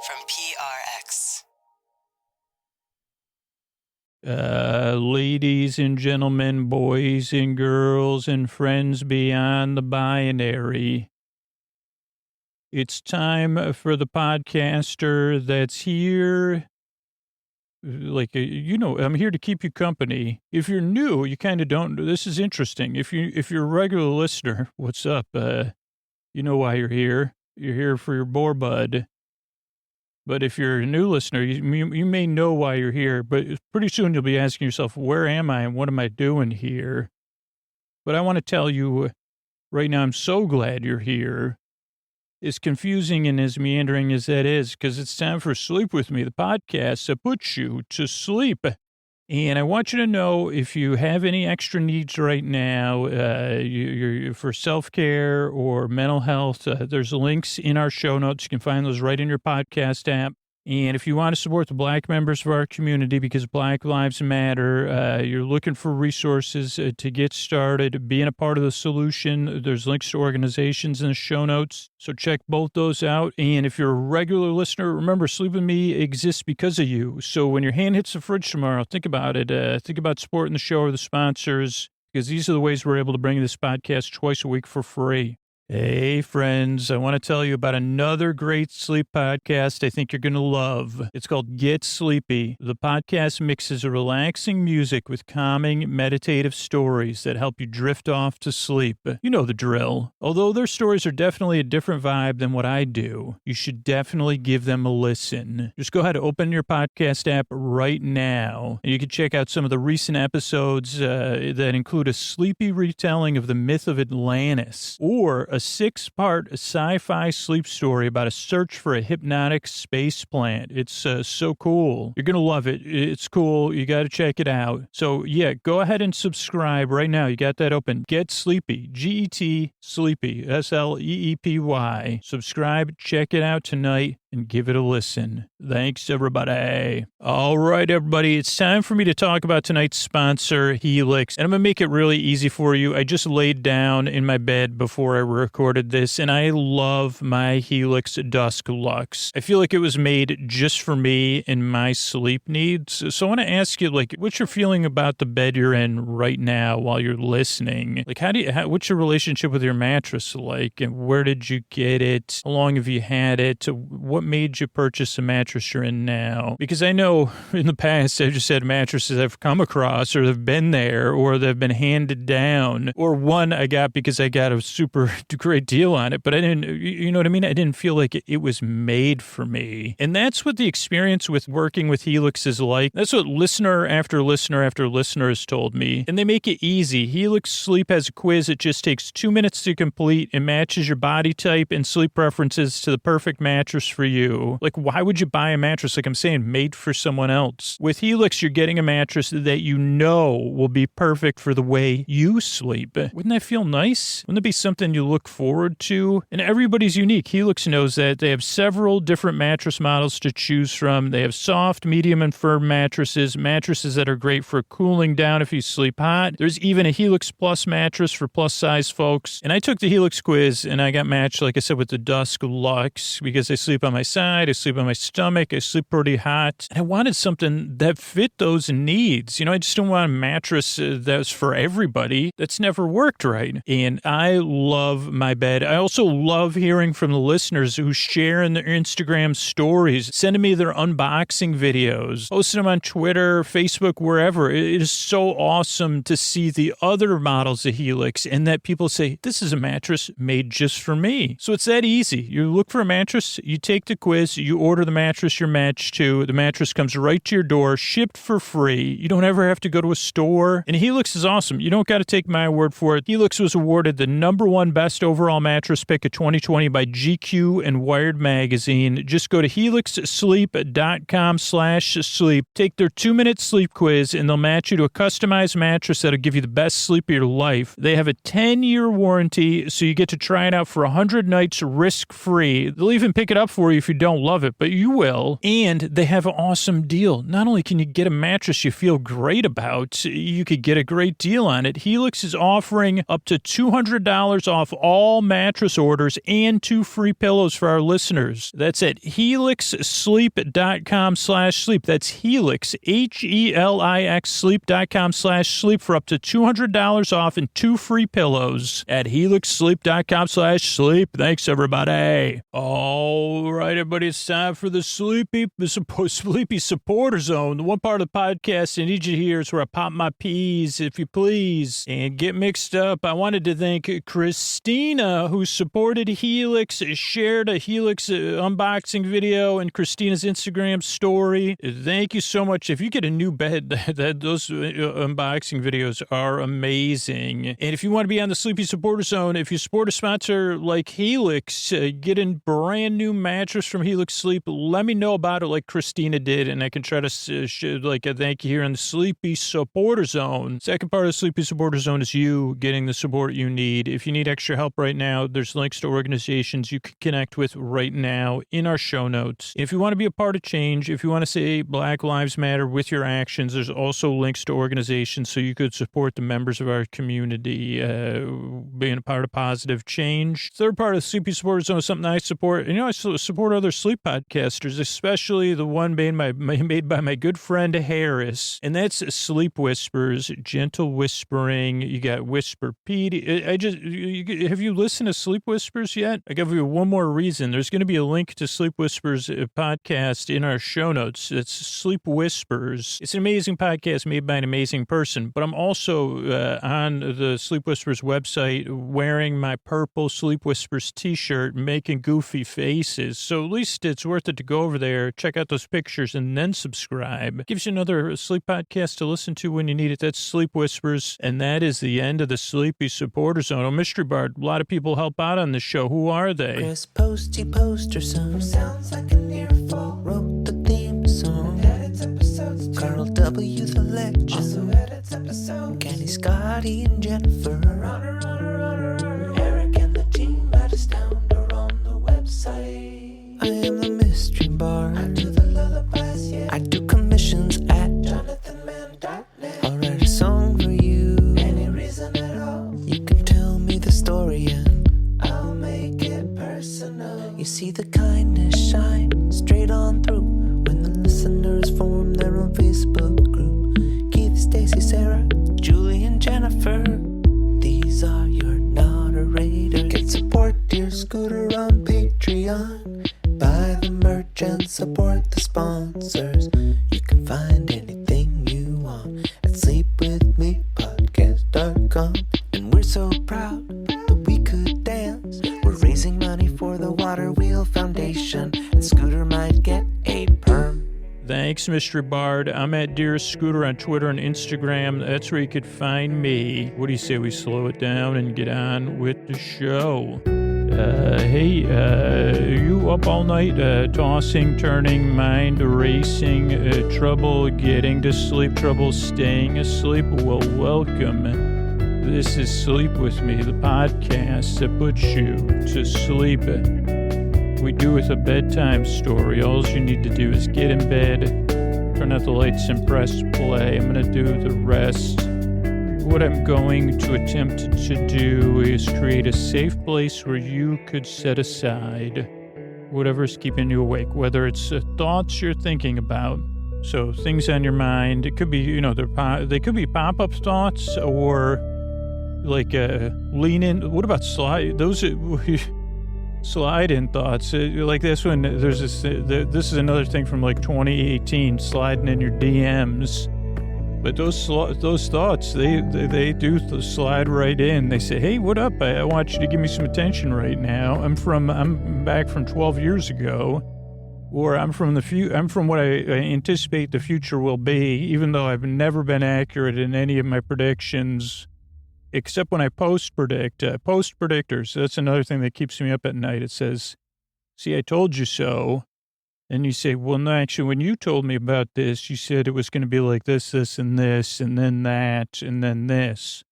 from PRX. Ladies and gentlemen, boys and girls, and friends beyond the binary. It's time for the podcaster that's here. I'm here to keep you company. If you're new, you kind of don't. This is interesting. If you're a regular listener, what's up? You know why you're here. You're here for your boar bud. But if you're a new listener, you may know why you're here, but pretty soon you'll be asking yourself, where am I and what am I doing here? But I want to tell you right now, I'm so glad you're here. As confusing and as meandering as that is, because it's time for Sleep With Me, the podcast that puts you to sleep. And I want you to know if you have any extra needs right now, you're for self-care or mental health, there's links in our show notes. You can find those right in your podcast app. And if you want to support the Black members of our community because Black Lives Matter, you're looking for resources to get started, being a part of the solution, there's links to organizations in the show notes. So check both those out. And if you're a regular listener, remember, Sleep With Me exists because of you. So when your hand hits the fridge tomorrow, think about it. Think about supporting the show or the sponsors, because these are the ways we're able to bring this podcast twice a week for free. Hey, friends, I want to tell you about another great sleep podcast I think you're going to love. It's called Get Sleepy. The podcast mixes relaxing music with calming, meditative stories that help you drift off to sleep. You know the drill. Although their stories are definitely a different vibe than what I do, you should definitely give them a listen. Just go ahead and open your podcast app right now, and you can check out some of the recent episodes that include a sleepy retelling of the myth of Atlantis, or a 6-part sci-fi sleep story about a search for a hypnotic space plant. It's so cool. You're going to love it. It's cool. You got to check it out. So, yeah, go ahead and subscribe right now. You got that open. Get Sleepy. G-E-T Sleepy. S-L-E-E-P-Y. Subscribe. Check it out tonight and give it a listen. Thanks, everybody. All right, everybody. It's time for me to talk about tonight's sponsor, Helix. And I'm going to make it really easy for you. I just laid down in my bed before I recorded this, and I love my Helix Dusk Lux. I feel like it was made just for me and my sleep needs. So I want to ask you, what's your feeling about the bed you're in right now while you're listening? What's your relationship with your mattress like? And where did you get it? How long have you had it? What made you purchase the mattress you're in now? Because I know in the past I've just had mattresses I've come across or they've been there or they've been handed down, or one I got because I got a super great deal on it, but I didn't, you know what I mean? I didn't feel like it was made for me. And that's what the experience with working with Helix is like. That's what listener after listener after listener has told me. And they make it easy. Helix Sleep has a quiz. It just takes 2 minutes to complete and matches your body type and sleep preferences to the perfect mattress for you. Why would you buy a mattress, like I'm saying, made for someone else? With Helix, you're getting a mattress that you know will be perfect for the way you sleep. Wouldn't that feel nice? Wouldn't it be something you look forward to? And everybody's unique. Helix knows that. They have several different mattress models to choose from. They have soft, medium, and firm mattresses that are great for cooling down if you sleep hot. There's even a Helix Plus mattress for plus-size folks. And I took the Helix quiz, and I got matched, like I said, with the Dusk Lux because I sleep on my side, I sleep on my stomach, I sleep pretty hot. And I wanted something that fit those needs. I just don't want a mattress that's for everybody. That's never worked right. And I love my bed. I also love hearing from the listeners who share in their Instagram stories, sending me their unboxing videos, posting them on Twitter, Facebook, wherever. It is so awesome to see the other models of Helix and that people say, this is a mattress made just for me. So it's that easy. You look for a mattress, you take the quiz, you order the mattress you're matched to. The mattress comes right to your door, shipped for free. You don't ever have to go to a store. And Helix is awesome. You don't got to take my word for it. Helix was awarded the #1 best overall mattress pick of 2020 by GQ and Wired Magazine. Just go to helixsleep.com/sleep. Take their 2-minute sleep quiz, and they'll match you to a customized mattress that'll give you the best sleep of your life. They have a 10-year warranty, so you get to try it out for 100 nights risk-free. They'll even pick it up for worry if you don't love it, but you will. And they have an awesome deal. Not only can you get a mattress you feel great about, you could get a great deal on it. Helix is offering up to $200 off all mattress orders and 2 free pillows for our listeners. That's at helixsleep.com/sleep. That's Helix, HELIX sleep.com/sleep for up to $200 off and 2 free pillows at helixsleep.com/sleep. Thanks, everybody. All right, everybody, it's time for the Sleepy Supporter Zone. The one part of the podcast I need you to hear is where I pop my peas, if you please, and get mixed up. I wanted to thank Christina, who supported Helix, shared a Helix unboxing video in Christina's Instagram story. Thank you so much. If you get a new bed, those unboxing videos are amazing. And if you want to be on the Sleepy Supporter Zone, if you support a sponsor like Helix, get a brand new mattress from Helix Sleep, let me know about it like Christina did, and I can try to like a thank you here in the Sleepy Supporter Zone. Second part of the Sleepy Supporter Zone is you getting the support you need. If you need extra help right now, there's links to organizations you can connect with right now in our show notes. If you want to be a part of change, if you want to say Black Lives Matter with your actions, there's also links to organizations so you could support the members of our community being a part of positive change. Third part of the Sleepy Supporter Zone is something I support. I support other sleep podcasters, especially the one made by my good friend Harris, and that's Sleep Whispers, gentle whispering. You got Whisper Pete. Have you listened to Sleep Whispers yet? I give you one more reason. There's going to be a link to Sleep Whispers podcast in our show notes. It's Sleep Whispers. It's an amazing podcast made by an amazing person, but I'm also on the Sleep Whispers website wearing my purple Sleep Whispers t-shirt, making goofy faces. So at least it's worth it to go over there, check out those pictures, and then subscribe. Gives you another sleep podcast to listen to when you need it. That's Sleep Whispers, and that is the end of the Sleepy Supporter Zone. Oh, Mystery Bard, a lot of people help out on this show. Who are they? Chris Posty Poster Song sounds like an earful. Wrote the theme song. Edits episodes too. Carl W. the Legend also edits episodes. Kenny, Scotty, and Jennifer. Runner. Eric and the team at Astound are on the website. I am the Mystery Bard. I do the lullabies, yeah. I do commissions at jonathanmann.net. I'll write a song for you. Any reason at all. You can tell me the story and I'll make it personal. You see the kindness shine straight on through when the listeners form their own Facebook group. Keith, Staci, Sarah, Julie, and Jennifer. These are your noderators. Get support dear Scooter on Patreon. Buy the merch and support the sponsors. You can find anything you want at sleepwithmepodcast.com. And we're so proud that we could dance. We're raising money for the Water Wheel Foundation, and Scooter might get a perm. Thanks, Mr. Bard. I'm at Dearest Scooter on Twitter and Instagram. That's where you could find me. What do you say we slow it down and get on with the show? Hey, are you up all night, tossing, turning, mind racing, trouble getting to sleep, trouble staying asleep? Well, welcome. This is Sleep With Me, the podcast that puts you to sleep. We do with a bedtime story. All you need to do is get in bed, turn out the lights and press play. I'm going to do the rest. What I'm going to attempt to do is create a safe place where you could set aside whatever's keeping you awake, whether it's thoughts you're thinking about. So things on your mind. It could be, they could be pop-up thoughts or like lean in. What about slide? Those slide in thoughts. Like this one, there's this is another thing from like 2018, sliding in your DMs. But those thoughts, they do slide right in. They say, "Hey, what up? I want you to give me some attention right now. I'm back from 12 years ago, or I'm from what I anticipate the future will be. Even though I've never been accurate in any of my predictions, except when I post predictors. That's another thing that keeps me up at night. It says, "See, I told you so." And you say, well, no, actually, when you told me about this, you said it was going to be like this, this, and this, and then that, and then this.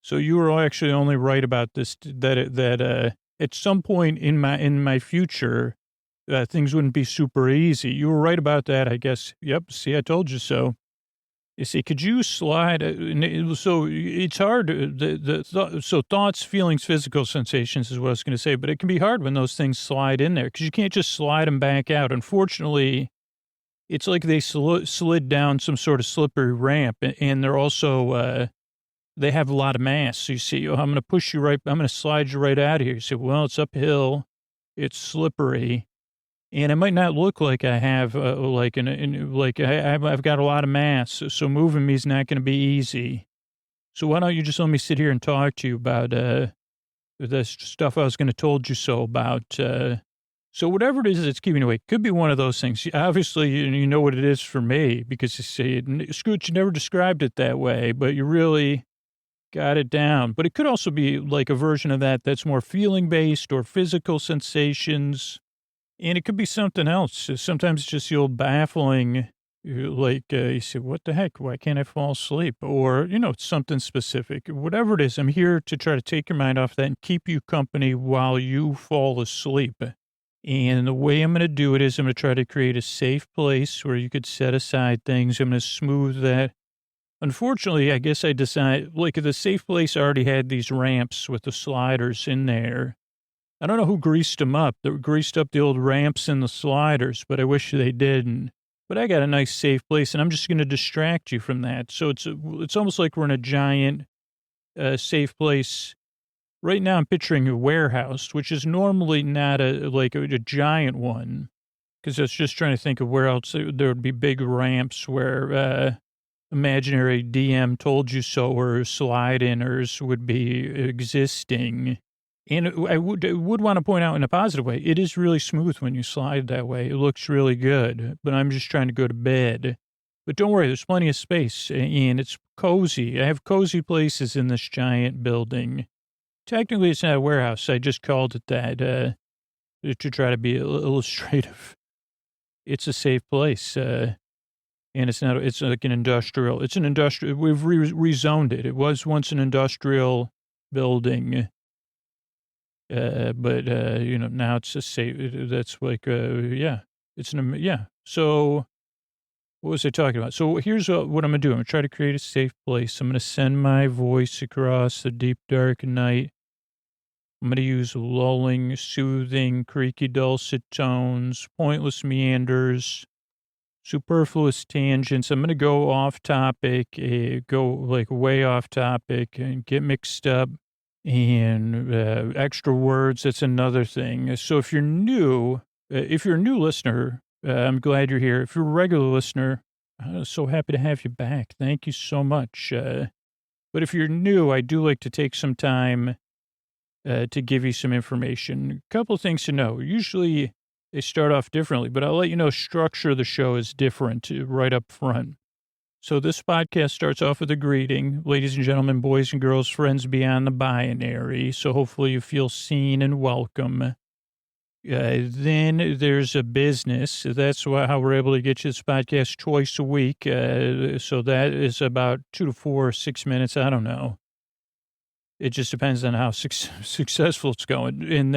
So you were actually only right about this, that at some point in my future, things wouldn't be super easy. You were right about that, I guess. Yep. See, I told you so. You see, could you slide? So it's hard. So thoughts, feelings, physical sensations is what I was going to say, but it can be hard when those things slide in there because you can't just slide them back out. Unfortunately, it's like they slid down some sort of slippery ramp, and they're also, they have a lot of mass. So you see, oh, I'm going to push you right, I'm going to slide you right out of here. You say, well, it's uphill, it's slippery. And it might not look like I have, I've got a lot of mass, so moving me is not going to be easy. So why don't you just let me sit here and talk to you about the stuff I was going to told you so about. So whatever it is that's keeping you awake, could be one of those things. Obviously, you know what it is for me because you say, Scooch, you never described it that way, but you really got it down. But it could also be like a version of that that's more feeling-based or physical sensations. And it could be something else. Sometimes it's just the old baffling, you say, what the heck? Why can't I fall asleep? Or, it's something specific. Whatever it is, I'm here to try to take your mind off that and keep you company while you fall asleep. And the way I'm going to do it is I'm going to try to create a safe place where you could set aside things. I'm going to smooth that. Unfortunately, I guess I decided, the safe place already had these ramps with the sliders in there. I don't know who greased them up. They greased up the old ramps and the sliders, but I wish they didn't. But I got a nice safe place, and I'm just going to distract you from that. So it's almost like we're in a giant safe place. Right now I'm picturing a warehouse, which is normally not a giant one, because I was just trying to think of where else there would be big ramps where imaginary DM told you so or slide-inners would be existing. And I would want to point out in a positive way, it is really smooth when you slide that way. It looks really good, but I'm just trying to go to bed. But don't worry, there's plenty of space, and it's cozy. I have cozy places in this giant building. Technically, it's not a warehouse. I just called it that to try to be illustrative. It's a safe place, and it's not. It's like an industrial. It's an industrial. We've rezoned it. It was once an industrial building. But now it's a safe, that's yeah. So what was I talking about? So here's what I'm going to do. I'm going to try to create a safe place. I'm going to send my voice across the deep, dark night. I'm going to use lulling, soothing, creaky, dulcet tones, pointless meanders, superfluous tangents. I'm going to go off topic, way off topic and get mixed up. And extra words, that's another thing. So if you're new, if you're a new listener, I'm glad you're here. If you're a regular listener, I'm so happy to have you back. Thank you so much. But if you're new, I do like to take some time to give you some information. A couple of things to know. Usually they start off differently, but I'll let you know structure of the show is different right up front. So this podcast starts off with a greeting. Ladies and gentlemen, boys and girls, friends beyond the binary. So hopefully you feel seen and welcome. Then there's a business. That's how we're able to get you this podcast twice a week. So that is about 2 to 4 or 6 minutes. I don't know. It just depends on how successful it's going. And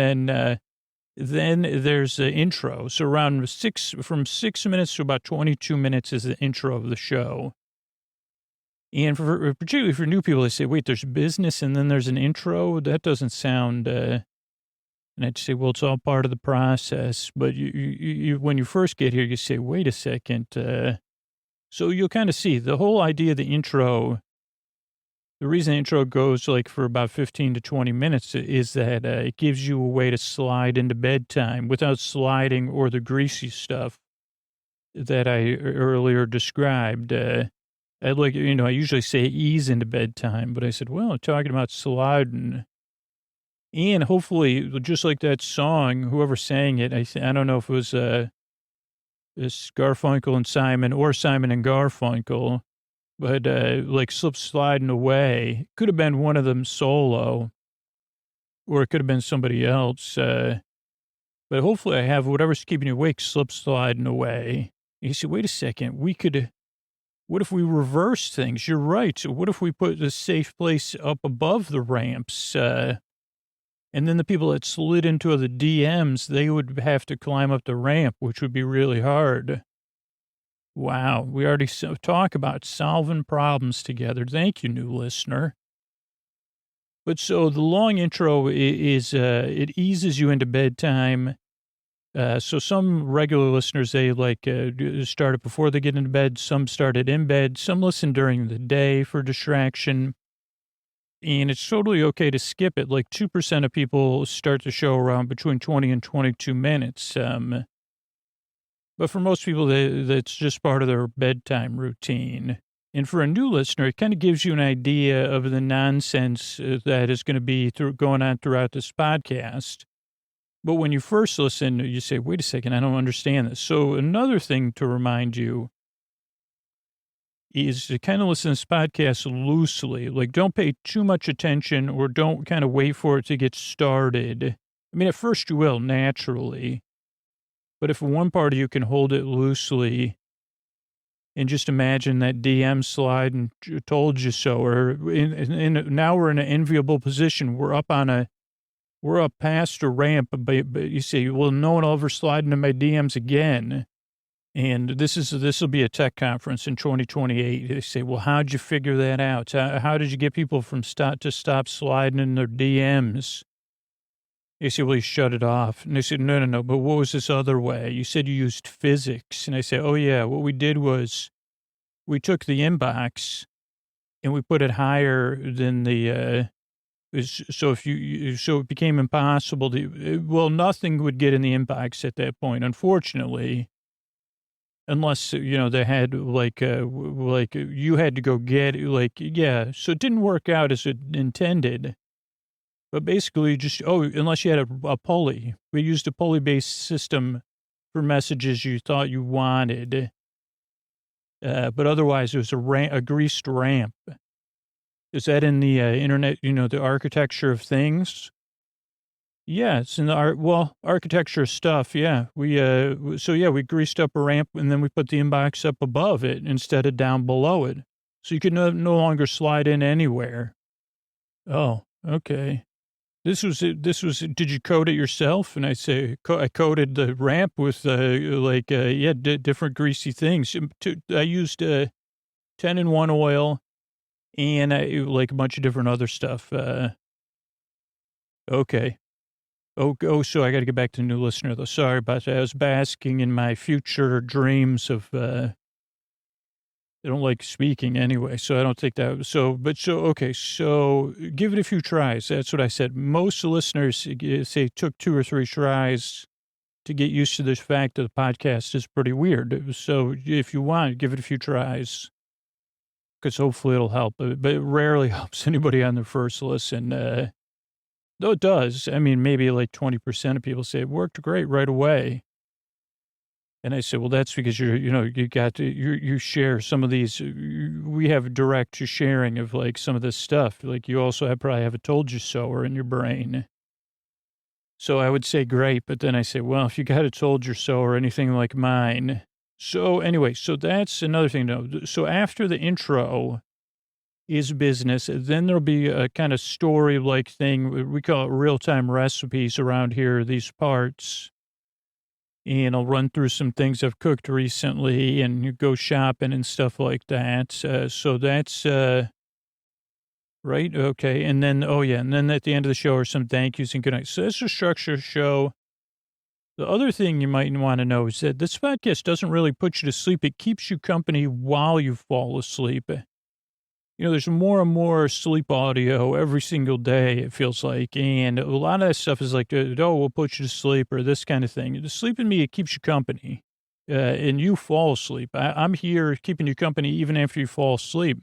then there's the intro. So from 6 minutes to about 22 minutes is the intro of the show. And particularly for new people, they say, wait, there's business and then there's an intro? That doesn't sound, and I'd say, well, it's all part of the process. But you when you first get here, you say, wait a second. So you'll kind of see the whole idea of the intro. The reason the intro goes for about 15 to 20 minutes is that it gives you a way to slide into bedtime without sliding or the greasy stuff that I earlier described. I usually say ease into bedtime, but I said, well, I'm talking about sliding. And hopefully, just like that song, whoever sang it, I don't know if it was it's Garfunkel and Simon or Simon and Garfunkel, but slip sliding away. Could have been one of them solo, or it could have been somebody else. But hopefully I have whatever's keeping you awake slip sliding away. And you say, wait a second, what if we reverse things? You're right. What if we put the safe place up above the ramps? And then the people that slid into the DMs, they would have to climb up the ramp, which would be really hard. Wow, we already talk about solving problems together. Thank you, new listener. But so the long intro is it eases you into bedtime. So some regular listeners, they start it before they get into bed. Some start it in bed. Some listen during the day for distraction. And it's totally okay to skip it. Like 2% of people start the show around between 20 and 22 minutes. But for most people, that's just part of their bedtime routine. And for a new listener, it kind of gives you an idea of the nonsense that is going to be going on throughout this podcast. But when you first listen, you say, wait a second, I don't understand this. So another thing to remind you is to kind of listen to this podcast loosely. Like, don't pay too much attention or don't kind of wait for it to get started. I mean, at first you will, naturally. But if one part of you can hold it loosely and just imagine that DM slide and told you so, or now we're in an enviable position. We're up past a ramp, but you say, well, no one will ever slide into my DMs again. And this will be a tech conference in 2028. They say, well, how'd you figure that out? How did you get people from stop sliding in their DMs? They say, well, you shut it off. And they said, no, but what was this other way? You said you used physics. And I say, oh, yeah, what we did was we took the inbox and we put it higher than the, so it became impossible nothing would get in the inbox at that point, unfortunately, unless, they had you had to go get it, so it didn't work out as it intended. But basically unless you had a pulley. We used a pulley-based system for messages you thought you wanted. But otherwise, it was a greased ramp. Is that in the internet, the architecture of things? Yeah, it's in the architecture stuff, yeah. We greased up a ramp and then we put the inbox up above it instead of down below it. So you could no longer slide in anywhere. Oh, okay. This was, did you code it yourself? And I say, I coded the ramp with, different greasy things. I used 10-in-1 oil and a bunch of different other stuff. Okay. Oh, so I got to get back to the new listener, though. Sorry about that. I was basking in my future dreams of, I don't like speaking anyway, so I don't think that. Okay. So give it a few tries. That's what I said. Most listeners say took 2 or 3 tries to get used to this fact that the podcast is pretty weird. So if you want, give it a few tries because hopefully it'll help. But it rarely helps anybody on their first listen. Though it does. I mean, maybe like 20% of people say it worked great right away. And I said, well, that's because you share some of these. We have direct sharing of some of this stuff. Like you also probably have a told you so or in your brain. So I would say great. But then I say, well, if you got a told you so or anything like mine. So anyway, so that's another thing to know. So after the intro is business, then there'll be a kind of story-like thing. We call it real-time recipes around here, these parts. And I'll run through some things I've cooked recently and you go shopping and stuff like that. So that's, right. Okay. And then, and then at the end of the show are some thank yous and good night. So that's the structure of the show. The other thing you might want to know is that this podcast doesn't really put you to sleep. It keeps you company while you fall asleep. There's more and more sleep audio every single day, it feels like. And a lot of that stuff is like, we'll put you to sleep or this kind of thing. The sleep in me, it keeps you company. And you fall asleep. I'm here keeping you company even after you fall asleep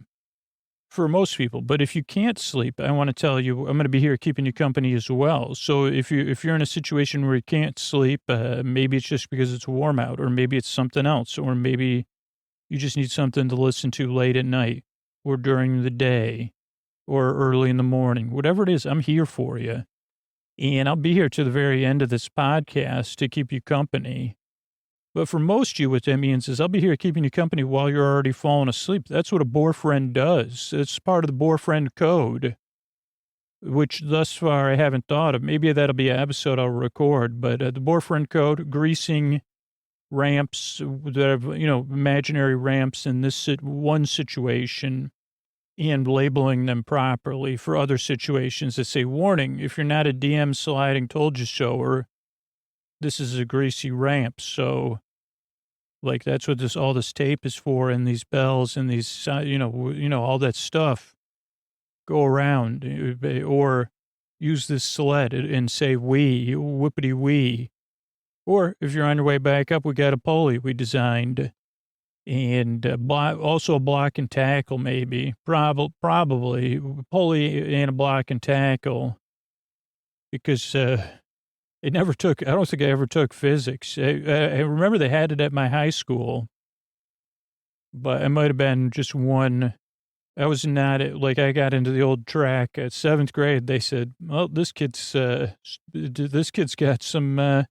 for most people. But if you can't sleep, I want to tell you, I'm going to be here keeping you company as well. So if you're in a situation where you can't sleep, maybe it's just because it's warm out or maybe it's something else or maybe you just need something to listen to late at night. Or during the day, or early in the morning, whatever it is, I'm here for you. And I'll be here to the very end of this podcast to keep you company. But for most of you, what that means is I'll be here keeping you company while you're already falling asleep. That's what a boyfriend does. It's part of the boyfriend code. which thus far I haven't thought of. Maybe that'll be an episode I'll record, but the boyfriend code, greasing ramps that have, imaginary ramps in this one situation and labeling them properly for other situations that say, warning, if you're not a DM sliding told you so, or this is a greasy ramp. So like, that's what all this tape is for, and these bells and these, all that stuff go around, or use this sled and say, wee, whippity wee. Or if you're on your way back up, we got a pulley we designed, and also a block and tackle, maybe, probably pulley and a block and tackle, because I don't think I ever took physics. I remember they had it at my high school, but it might have been just one. I was not, I got into the old track at 7th grade. They said, well, this kid's got some,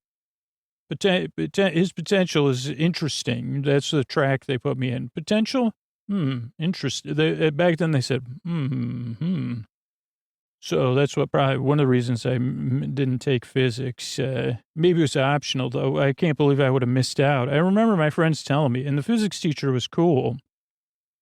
his potential is interesting. That's the track they put me in. Potential? Interesting. Back then they said, So that's probably one of the reasons I didn't take physics. Maybe it was optional, though. I can't believe I would have missed out. I remember my friends telling me, and the physics teacher was cool,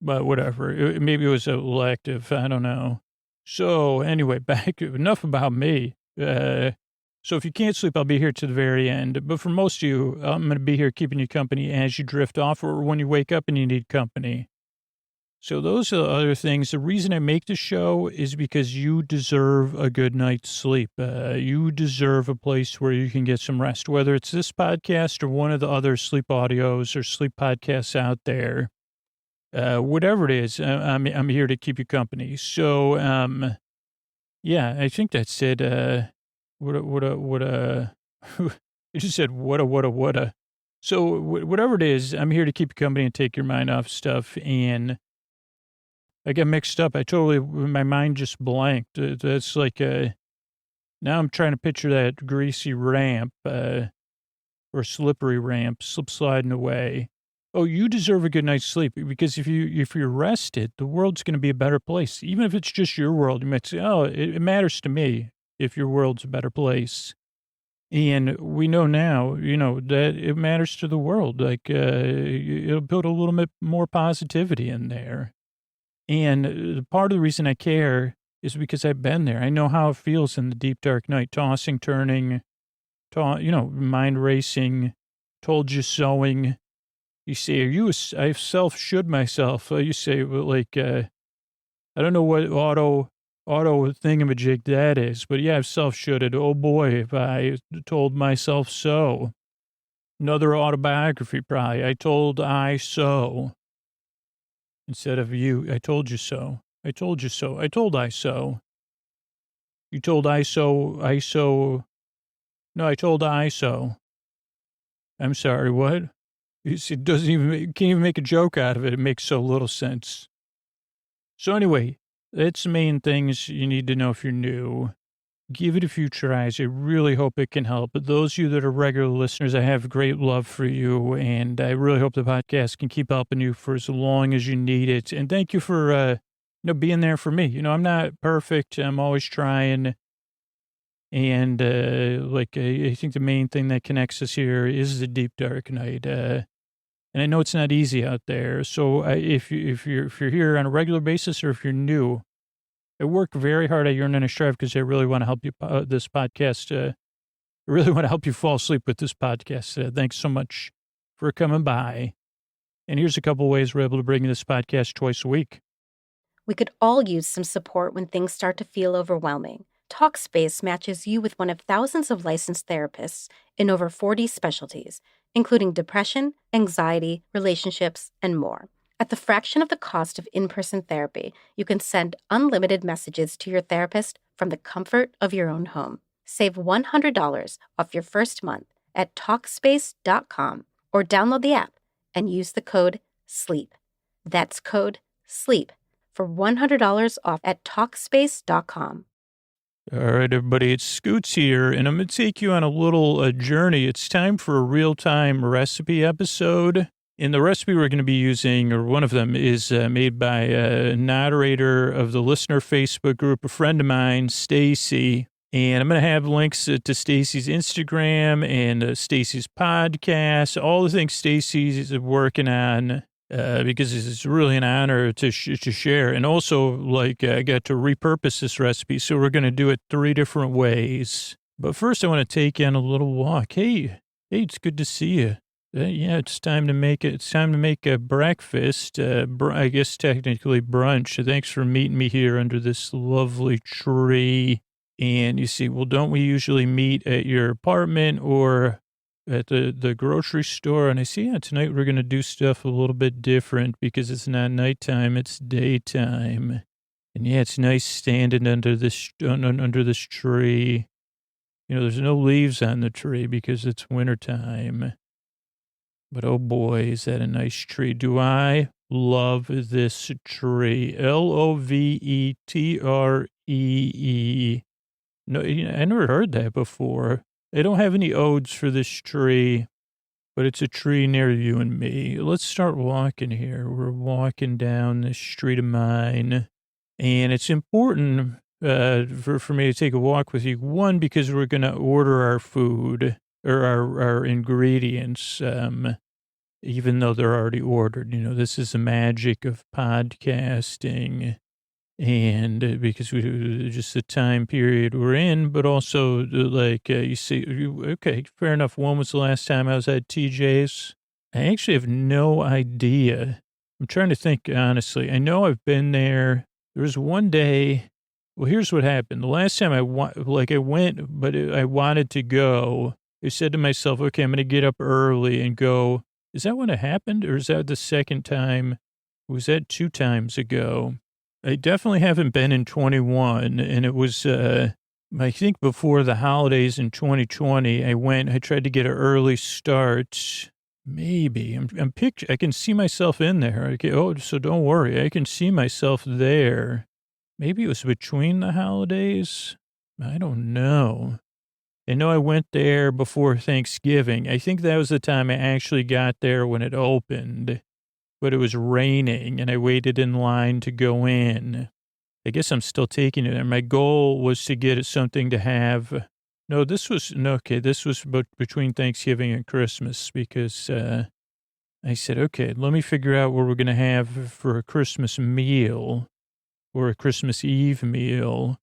but whatever. Maybe it was an elective. I don't know. So anyway, enough about me. So if you can't sleep, I'll be here to the very end. But for most of you, I'm going to be here keeping you company as you drift off or when you wake up and you need company. So those are the other things. The reason I make the show is because you deserve a good night's sleep. You deserve a place where you can get some rest, whether it's this podcast or one of the other sleep audios or sleep podcasts out there. Whatever it is, I'm here to keep you company. So, yeah, I think that's it. I just said, what. So whatever it is, I'm here to keep you company and take your mind off stuff. And I got mixed up. My mind just blanked. That's like, now I'm trying to picture that greasy ramp, or slippery ramp, slip sliding away. Oh, you deserve a good night's sleep, because if you're rested, the world's going to be a better place. Even if it's just your world, you might say, oh, it matters to me if your world's a better place. And we know now, that it matters to the world. Like, it'll build a little bit more positivity in there. And part of the reason I care is because I've been there. I know how it feels in the deep, dark night, tossing, turning, mind racing, told you soing. You say, I've self-should myself. You say, I don't know what auto thingamajig that is, but yeah, I've self-shoulded. Oh boy, if I told myself so. Another autobiography, probably. I told I so. Instead of you, I told you so. I told you so. I told I so. You told I so. No, I told I so. I'm sorry, what? It doesn't even, can't even make a joke out of it. It makes so little sense. So anyway, that's the main things you need to know if you're new. Give it a few tries. I really hope it can help. But those of you that are regular listeners, I have great love for you, and I really hope the podcast can keep helping you for as long as you need it. And thank you for, being there for me. I'm not perfect. I'm always trying. And, I think the main thing that connects us here is the deep, dark night. And I know it's not easy out there. So if you're here on a regular basis, or if you're new, I work very hard. I yearn and I strive because I really want to help you, this podcast. I really want to help you fall asleep with this podcast. Thanks so much for coming by. And here's a couple ways we're able to bring you this podcast twice a week. We could all use some support when things start to feel overwhelming. Talkspace matches you with one of thousands of licensed therapists in over 40 specialties, including depression, anxiety, relationships, and more. At the fraction of the cost of in-person therapy, you can send unlimited messages to your therapist from the comfort of your own home. Save $100 off your first month at Talkspace.com or download the app and use the code SLEEP. That's code SLEEP for $100 off at Talkspace.com. All right, everybody, it's Scoots here, and I'm going to take you on a little journey. It's time for a real-time recipe episode. And the recipe we're going to be using, or one of them, is made by a noderator of the listener Facebook group, a friend of mine, Staci. And I'm going to have links to Staci's Instagram and Staci's podcast, all the things Staci's working on, because it's really an honor to share. And also, like, I got to repurpose this recipe, so we're going to do it 3 different ways. But first, I want to take you on a little walk. Hey, it's good to see you. Yeah, it's time to make it. It's time to make a breakfast. I guess technically brunch. Thanks for meeting me here under this lovely tree. And you see, well, don't we usually meet at your apartment or at the grocery store? And I see, yeah, tonight we're going to do stuff a little bit different because it's not nighttime, it's daytime. And yeah, it's nice standing under this tree. You know, there's no leaves on the tree because it's wintertime. But oh boy, is that a nice tree. Do I love this tree. Lovetree. No, I never heard that before. I don't have any odes for this tree, but it's a tree near you and me. Let's start walking here. We're walking down this street of mine, and it's important for me to take a walk with you. One, because we're going to order our food or our ingredients, even though they're already ordered. You know, this is the magic of podcasting. And because we just the time period we're in, but also like you see, okay, fair enough. When was the last time I was at TJ's? I actually have no idea. I'm trying to think honestly. I know I've been there. There was one day. Well, here's what happened. The last time I went, but I wanted to go. I said to myself, okay, I'm going to get up early and go. Is that when it happened, or is that the second time? Was that 2 times ago? I definitely haven't been in 21, and it was, I think before the holidays in 2020, I tried to get an early start. Maybe. I can see myself in there. Okay, so don't worry. I can see myself there. Maybe it was between the holidays. I don't know. I know I went there before Thanksgiving. I think that was the time I actually got there when it opened. But it was raining, and I waited in line to go in. I guess I'm still taking it. And my goal was to get something to have. This was between Thanksgiving and Christmas because I said, okay, let me figure out what we're going to have for a Christmas meal or a Christmas Eve meal.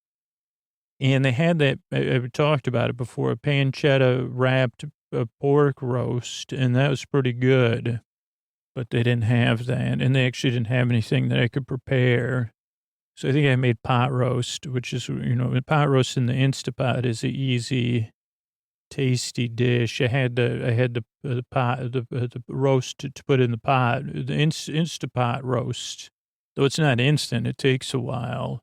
And they had that, I've talked about it before, a pancetta wrapped pork roast, and that was pretty good. But they didn't have that, and they actually didn't have anything that I could prepare. So I think I made pot roast, which is, pot roast in the Instapot is an easy, tasty dish. I had the roast to put in the pot, the Instapot roast. Though it's not instant, it takes a while.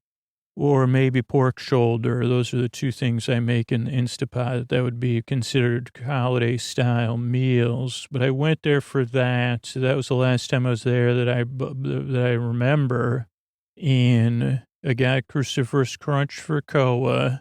Or maybe pork shoulder. Those are the 2 things I make in the Instapot that would be considered holiday-style meals. But I went there for that. So that was the last time I was there that I remember. And I got Cruciferous Crunch for Koa.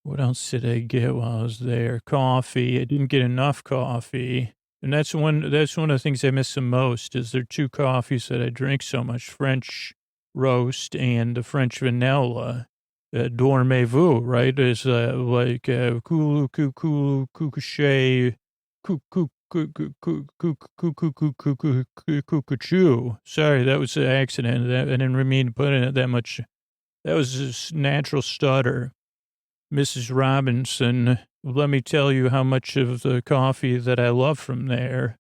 What else did I get while I was there? Coffee. I didn't get enough coffee. And that's one of the things I miss the most is there are 2 coffees that I drink so much. French roast and the French vanilla. Dormez-vous, right? Is like cool, coucouche, cuckoo. Sorry, that was an accident. I didn't mean to put in it that much. That was a natural stutter. Mrs. Robinson, let me tell you how much of the coffee that I love from there.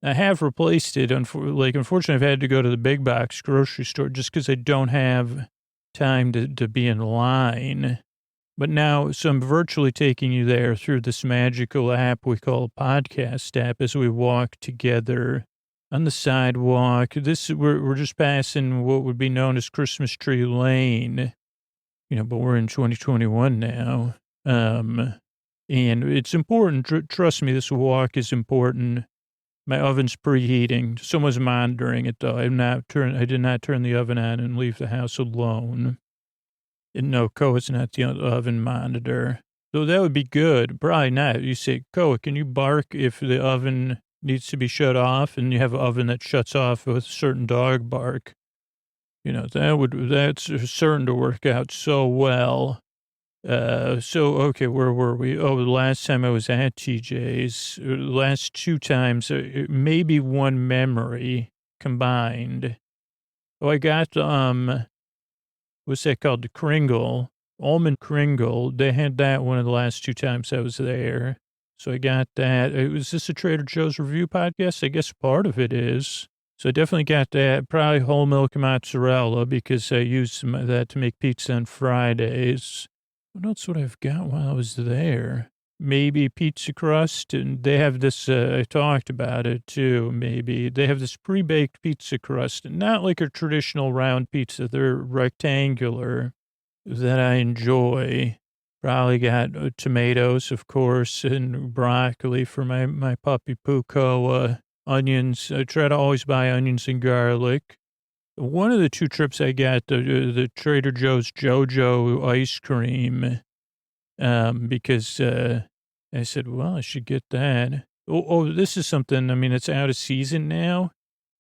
I have replaced it. Unfortunately, I've had to go to the big box grocery store just because I don't have time to be in line. But now, so I'm virtually taking you there through this magical app we call a podcast app as we walk together on the sidewalk. We're just passing what would be known as Christmas Tree Lane, but we're in 2021 now. And it's important. Trust me, this walk is important. My oven's preheating. Someone's monitoring it, though. I did not turn the oven on and leave the house alone. And no, Koa's not the oven monitor. Though that would be good. Probably not. You say, Koa, can you bark if the oven needs to be shut off, and you have an oven that shuts off with certain dog bark. That's certain to work out so well. Okay, where were we? Oh, the last time I was at TJ's, last two times, maybe one memory combined. Oh, I got, what's that called? The Kringle, almond Kringle. They had that one of the last two times I was there. So I got that. Was this a Trader Joe's review podcast? I guess part of it is. So I definitely got that. Probably whole milk mozzarella because I used that to make pizza on Fridays. What else would I have got while I was there? Maybe pizza crust. And they have this, I talked about it too, maybe. They have this pre-baked pizza crust. And not like a traditional round pizza. They're rectangular that I enjoy. Probably got tomatoes, of course, and broccoli for my puppy Puko. Onions. I try to always buy onions and garlic. One of the two trips I got the Trader Joe's JoJo ice cream, because I said, well, I should get that. This is something. I mean, it's out of season now,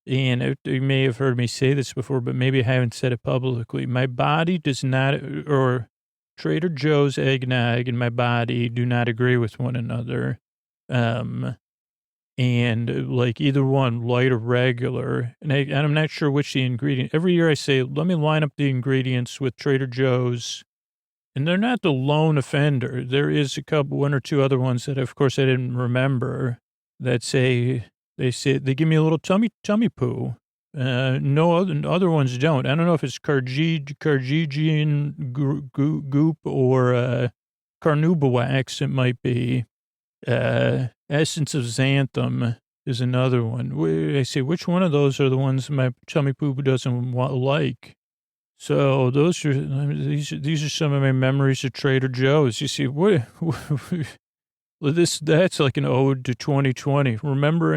and you may have heard me say this before, but maybe I haven't said it publicly. My body does not, or Trader Joe's eggnog and my body do not agree with one another. And like either one, light or regular. And I'm not sure which the ingredient. Every year I say, let me line up the ingredients with Trader Joe's. And they're not the lone offender. There is one or two other ones that, of course, I didn't remember that they give me a little tummy poo. No other ones don't. I don't know if it's Cargigian goop or carnauba wax. It might be. Essence of xanthan is another one. I say, which one of those are the ones my tummy poo doesn't like? So these are some of my memories of Trader Joe's. You see, that's like an ode to 2020. Remember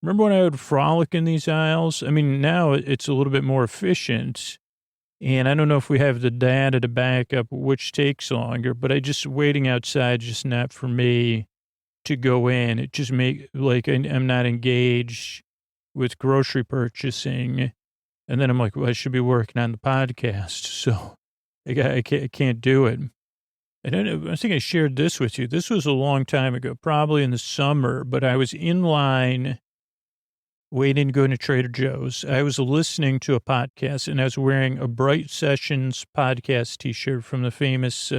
when I would frolic in these aisles? I mean, now it's a little bit more efficient. And I don't know if we have the data to back up which takes longer, but waiting outside, just not for me to go in. It just I'm not engaged with grocery purchasing. And then I'm like, well, I should be working on the podcast. So I can't do it. And I think I shared this with you. This was a long time ago, probably in the summer, but I was in line waiting to go into Trader Joe's. I was listening to a podcast and I was wearing a Bright Sessions podcast t-shirt from the famous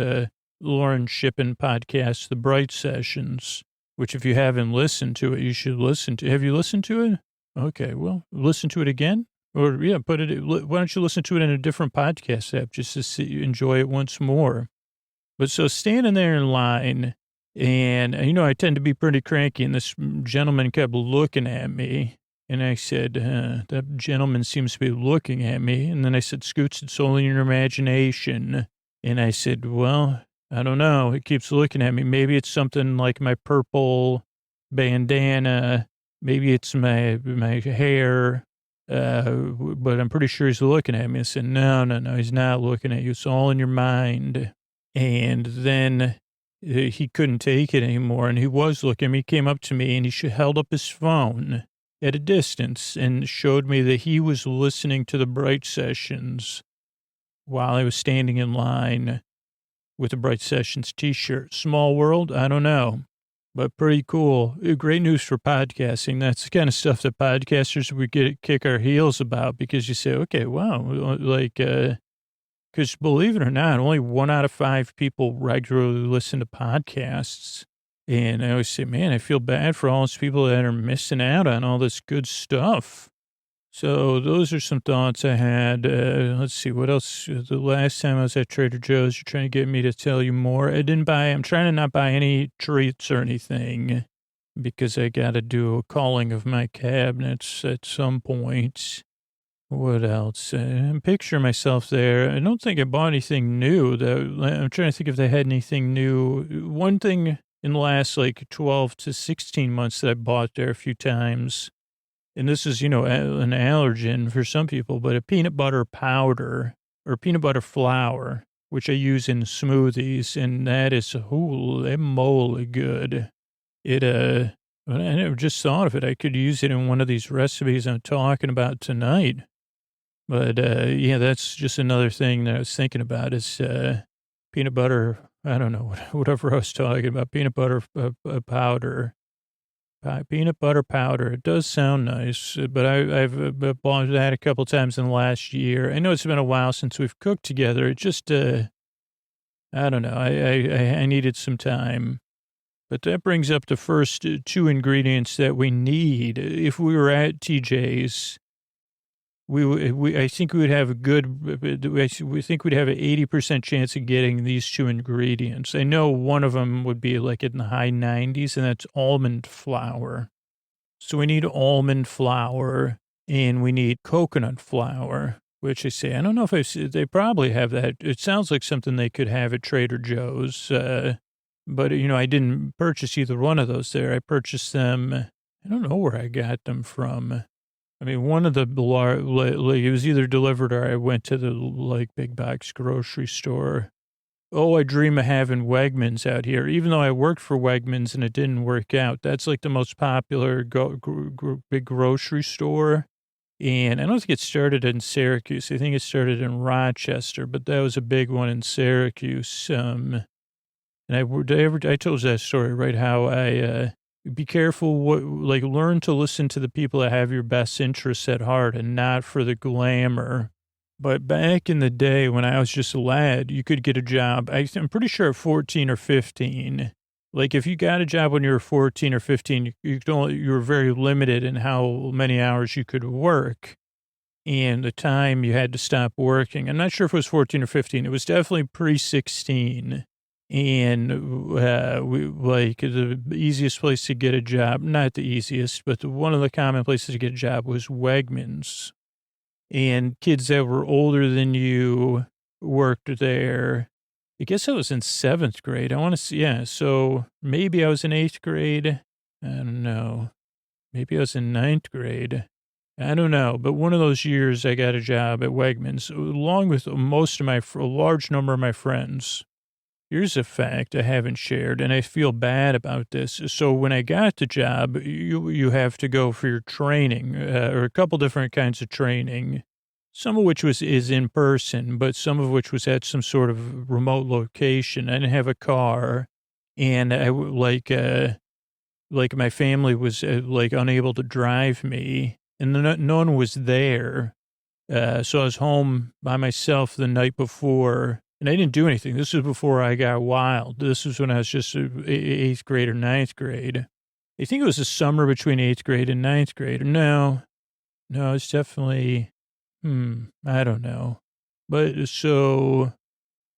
Lauren Shippen podcast, The Bright Sessions, which if you haven't listened to it, you should listen to. Have you listened to it? Okay, well, listen to it again. Or, yeah, why don't you listen to it in a different podcast app just to enjoy it once more? But so standing there in line, and, I tend to be pretty cranky, and this gentleman kept looking at me. And I said, that gentleman seems to be looking at me. And then I said, Scoots, it's only your imagination. And I said, well, I don't know. It keeps looking at me. Maybe it's something like my purple bandana. Maybe it's my hair. But I'm pretty sure he's looking at me. I said, no, he's not looking at you. It's all in your mind. And then he couldn't take it anymore. And he was looking at me. He came up to me and he held up his phone at a distance and showed me that he was listening to the Bright Sessions while I was standing in line with a Bright Sessions t-shirt. Small world? I don't know, but pretty cool. Great news for podcasting. That's the kind of stuff that podcasters would kick our heels about because you say, okay, wow, because believe it or not, only 1 out of 5 people regularly listen to podcasts. And I always say, man, I feel bad for all those people that are missing out on all this good stuff. So those are some thoughts I had. Let's see, what else? The last time I was at Trader Joe's, you're trying to get me to tell you more. I'm trying to not buy any treats or anything because I got to do a calling of my cabinets at some point. What else? Picture myself there. I don't think I bought anything new. I'm trying to think if they had anything new. One thing in the last 12 to 16 months that I bought there a few times. And this is, an allergen for some people, but a peanut butter powder or peanut butter flour, which I use in smoothies. And that is, holy moly good. It But I never just thought of it. I could use it in one of these recipes I'm talking about tonight. But, yeah, that's just another thing that I was thinking about is peanut butter. I don't know, whatever I was talking about, peanut butter powder. Peanut butter powder. It does sound nice, but I've bought that a couple times in the last year. I know it's been a while since we've cooked together. It just, I don't know. I needed some time. But that brings up the first two ingredients that we need. If we were at TJ's, I think we would have a good, we think we'd have an 80% chance of getting these two ingredients. I know one of them would be like in the high 90s, and that's almond flour. So we need almond flour and we need coconut flour, which I say, I don't know if they probably have that. It sounds like something they could have at Trader Joe's. But, I didn't purchase either one of those there. I purchased them. I don't know where I got them from. I mean, one of the, it was either delivered or I went to the, big box grocery store. Oh, I dream of having Wegmans out here. Even though I worked for Wegmans and it didn't work out, that's like the most popular big grocery store. And I don't think it started in Syracuse. I think it started in Rochester, but that was a big one in Syracuse. And I told you that story, right? How I, be careful learn to listen to the people that have your best interests at heart and not for the glamour. But back in the day when I was just a lad, you could get a job. I'm pretty sure at 14 or 15. Like if you got a job when you were 14 or 15, you were very limited in how many hours you could work and the time you had to stop working. I'm not sure if it was 14 or 15. It was definitely pre-16. And the easiest place to get a job, not the easiest, but one of the common places to get a job was Wegmans. And kids that were older than you worked there. I guess I was in 7th grade. I want to see, yeah. So maybe I was in 8th grade. I don't know. Maybe I was in 9th grade. I don't know. But one of those years I got a job at Wegmans, along with a large number of my friends. Here's a fact I haven't shared, and I feel bad about this. So when I got the job, you have to go for your training, or a couple different kinds of training, some of which is in person, but some of which was at some sort of remote location. I didn't have a car, and I my family was unable to drive me, and no one was there. So I was home by myself the night before. And I didn't do anything. This was before I got wild. This was when I was just 8th grade or 9th grade. I think it was the summer between 8th grade and 9th grade. No, it's definitely, I don't know. But so,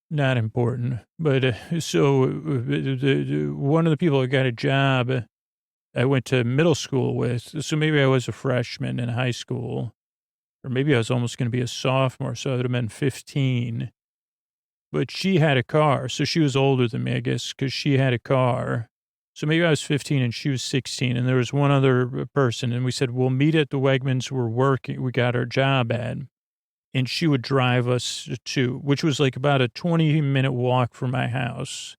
not important. But so, one of the people that got a job, I went to middle school with. So maybe I was a freshman in high school. Or maybe I was almost going to be a sophomore. So I would have been 15. But she had a car, so she was older than me, I guess, because she had a car. So maybe I was 15 and she was 16, and there was one other person, and we said, we'll meet at the Wegmans we got our job at. And she would drive us to, which was like about a 20-minute walk from my house.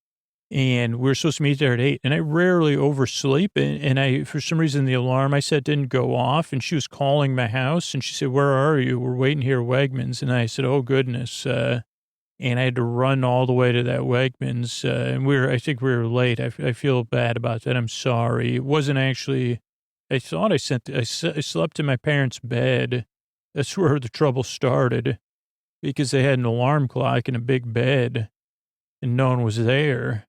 And we were supposed to meet there at 8, and I rarely oversleep, and for some reason, the alarm I set didn't go off, and she was calling my house, and she said, where are you? We're waiting here at Wegmans. And I said, oh, goodness, and I had to run all the way to that Wegmans, and I think we were late. I feel bad about that. I'm sorry. It wasn't actually, I thought I slept in my parents' bed. That's where the trouble started, because they had an alarm clock and a big bed, and no one was there.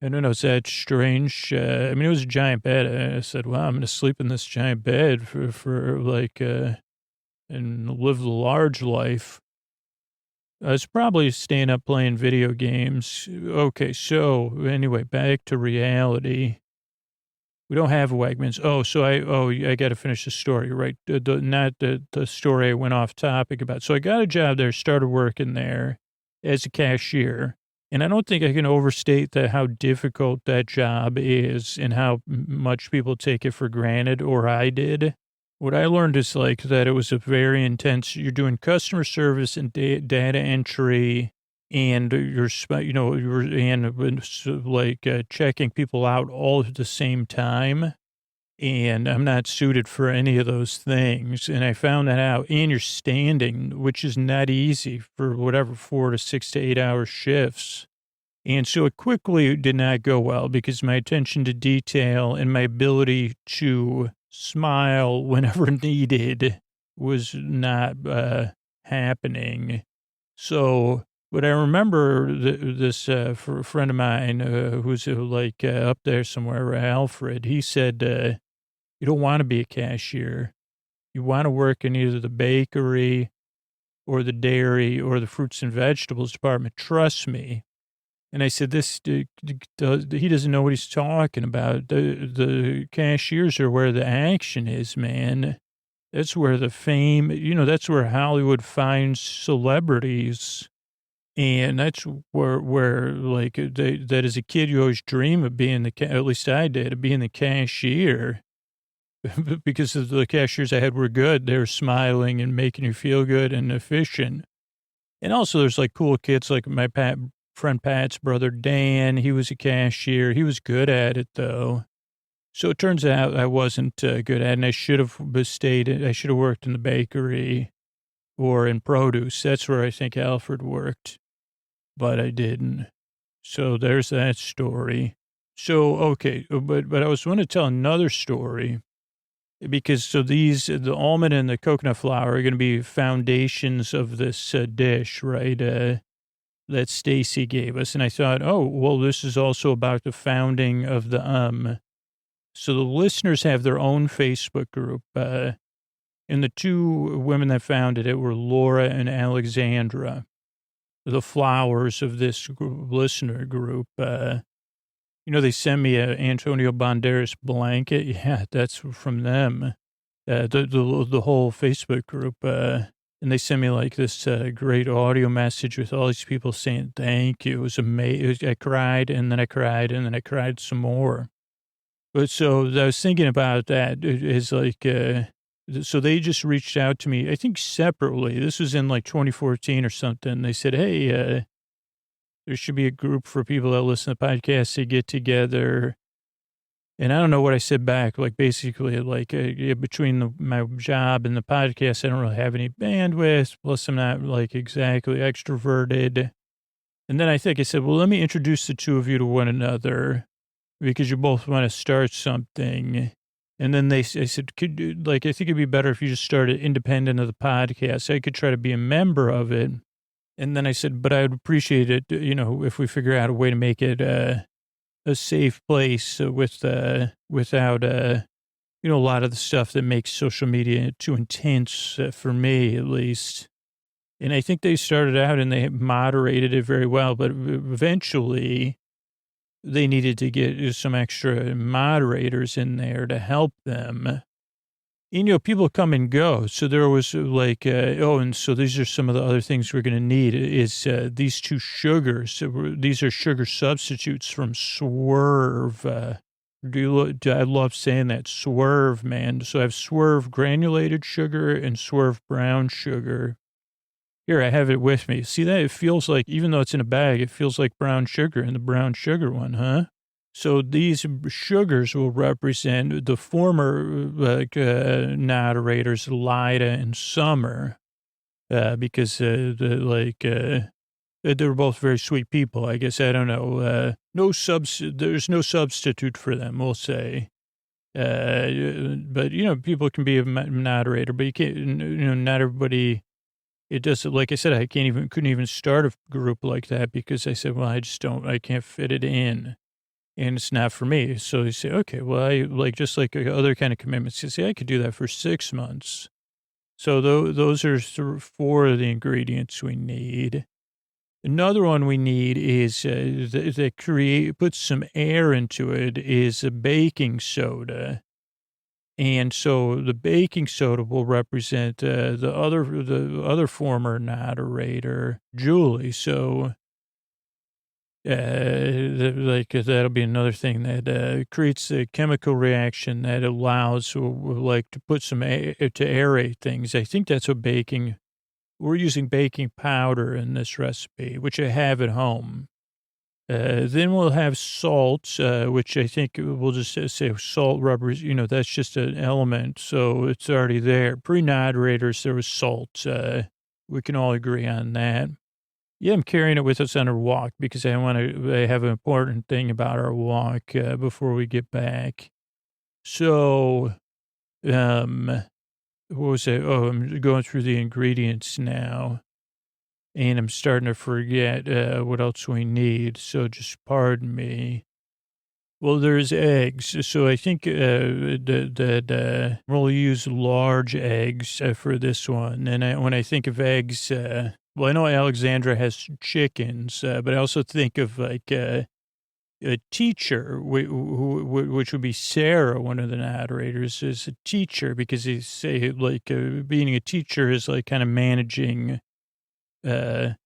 I don't know, it's that strange. It was a giant bed. I said, well, I'm going to sleep in this giant bed and live the large life. I was probably staying up playing video games. Okay, so anyway, back to reality. We don't have Wegmans. I got to finish the story, right? Not the story I went off topic about. So I got a job there, started working there as a cashier. And I don't think I can overstate how difficult that job is and how much people take it for granted, or I did. What I learned is that it was a very intense, you're doing customer service and data entry, and you're checking people out all at the same time. and I'm not suited for any of those things. And I found that out. And you're standing, which is not easy for whatever 4 to 6 to 8 hour shifts. And so it quickly did not go well because my attention to detail and my ability to smile whenever needed was not happening. So, but I remember this friend of mine who's up there somewhere, Alfred, he said, you don't want to be a cashier. You want to work in either the bakery or the dairy or the fruits and vegetables department. Trust me. And I said, he doesn't know what he's talking about. The cashiers are where the action is, man. That's where the fame, that's where Hollywood finds celebrities. And that's where that as a kid, you always dream of being at least I did, of being the cashier. Because the cashiers I had were good. They were smiling and making you feel good and efficient. And also there's like cool kids like my friend Pat's brother, Dan. He was a cashier. He was good at it though. So it turns out I wasn't good at it, and I should have worked in the bakery or in produce. That's where I think Alfred worked, but I didn't. So there's that story. So, okay. But I was going to tell another story. Because the almond and the coconut flour are going to be foundations of this dish, right? That Staci gave us. And I thought, oh, well, this is also about the founding of the So the listeners have their own Facebook group. And the two women that founded it were Laura and Alexandra, the flowers of this listener group. They sent me a Antonio Banderas blanket. Yeah, that's from them. The whole Facebook group. And they sent me like this great audio message with all these people saying thank you. It was amazing. I cried and then I cried and then I cried some more. But so I was thinking about that. It's like, so they just reached out to me, I think separately. This was in like 2014 or something. They said, hey, there should be a group for people that listen to podcasts. They get together. And I don't know what I said back. Like basically between my job and the podcast, I don't really have any bandwidth. Plus I'm not like exactly extroverted. And then I think I said, well, let me introduce the two of you to one another because you both want to start something. And then I said, I think it'd be better if you just started independent of the podcast. I could try to be a member of it. And then I said, but I would appreciate it, if we figure out a way to make it a safe place without, a lot of the stuff that makes social media too intense for me, at least. And I think they started out and they moderated it very well, but eventually they needed to get some extra moderators in there to help them. And, people come and go. So there was and so these are some of the other things we're going to need is these two sugars. These are sugar substitutes from Swerve. I love saying that, Swerve, man. So I have Swerve granulated sugar and Swerve brown sugar. Here, I have it with me. See that? It feels like, even though it's in a bag, it feels like brown sugar in the brown sugar one, huh? So these sugars will represent the former noderators, Lida and Summer, because they were both very sweet people. I guess, I don't know. There's no substitute for them, we'll say. But, people can be a noderator, but you can't, not everybody, it doesn't, like I said, I couldn't even start a group like that because I said, well, I can't fit it in. And it's not for me. So you say, okay, well, I just like other kind of commitments. You say, I could do that for 6 months. So those are 4 of the ingredients we need. Another one we need is that put some air into it is a baking soda. And so the baking soda will represent the other former noderator, Julie. So that'll be another thing that creates a chemical reaction that allows to put some air to aerate things. I think that's what we're using baking powder in this recipe, which I have at home. Then we'll have salt, which I think we'll just say salt rubbers. That's just an element, so it's already there. Pre-noderators, there was salt. We can all agree on that. Yeah, I'm carrying it with us on our walk because I have an important thing about our walk before we get back. So, what was it? Oh, I'm going through the ingredients now, and I'm starting to forget what else we need. So just pardon me. Well, there's eggs. So I think that we'll use large eggs for this one. And when I think of eggs, I know Alexandra has chickens, but I also think of like a teacher, which would be Sarah, one of the narrators, is a teacher because they say like being a teacher is like kind of managing little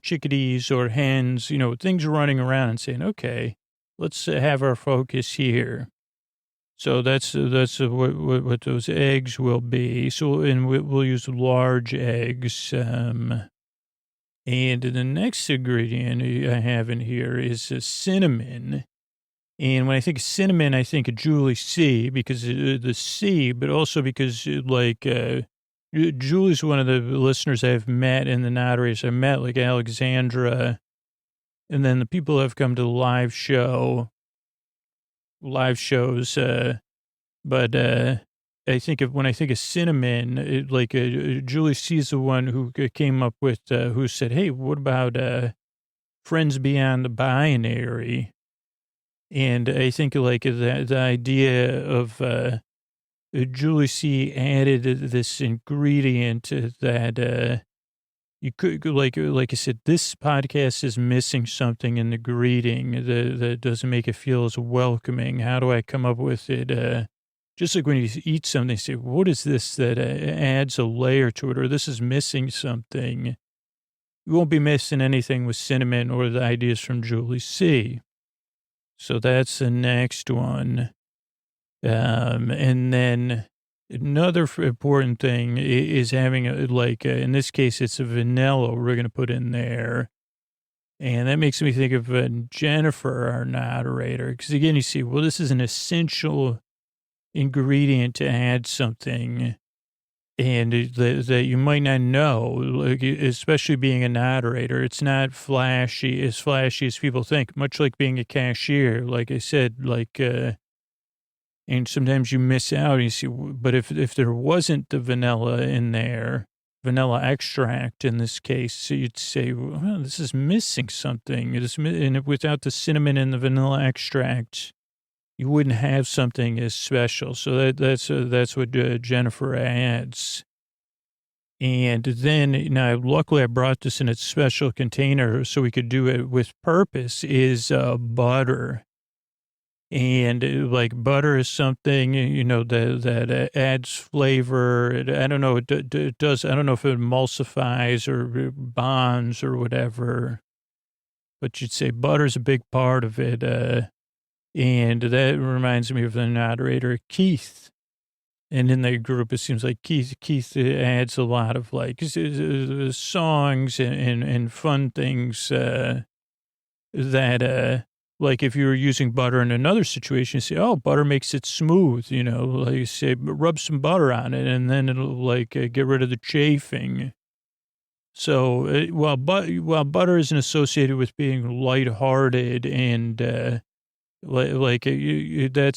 chickadees or hens, things running around and saying, okay, let's have our focus here. So that's what those eggs will be. So, and we'll use large eggs. And the next ingredient I have in here is cinnamon. And when I think of cinnamon, I think of Julie C, because the C, but also because Julie's one of the listeners I've met in the noderators. I met like Alexandra, and then the people who have come to the live shows. But I think when I think of cinnamon, Julie C's the one who came up with, who said, hey, what about friends beyond the binary? And I think like the idea of Julie C added this ingredient that you could, like I said, this podcast is missing something in the greeting that doesn't make it feel as welcoming. How do I come up with it? Just like when you eat something, you say, what is this that adds a layer to it? Or this is missing something. You won't be missing anything with cinnamon or the ideas from Julie C. So that's the next one. And then another important thing is having in this case, it's a vanilla we're going to put in there. And that makes me think of Jennifer, our moderator. Because again, you see, well, this is an essential ingredient to add something. And that you might not know, like, especially being a moderator. It's not flashy as people think, much like being a cashier. Like I said, and sometimes you miss out. You see, but if there wasn't the vanilla in there, vanilla extract in this case, so you'd say, well, this is missing something. And without the cinnamon and the vanilla extract, you wouldn't have something as special. So that's what Jennifer adds. And then, now, luckily I brought this in a special container so we could do it with purpose, is butter. And like butter is something, that adds flavor. I don't know. It does. I don't know if it emulsifies or bonds or whatever, but you'd say butter's a big part of it. And that reminds me of the moderator, Keith. And in the group, it seems like Keith adds a lot of songs and fun things, that, like if you were using butter in another situation, you say, oh, butter makes it smooth, like you say, rub some butter on it and then it'll get rid of the chafing. So while butter isn't associated with being lighthearted and that's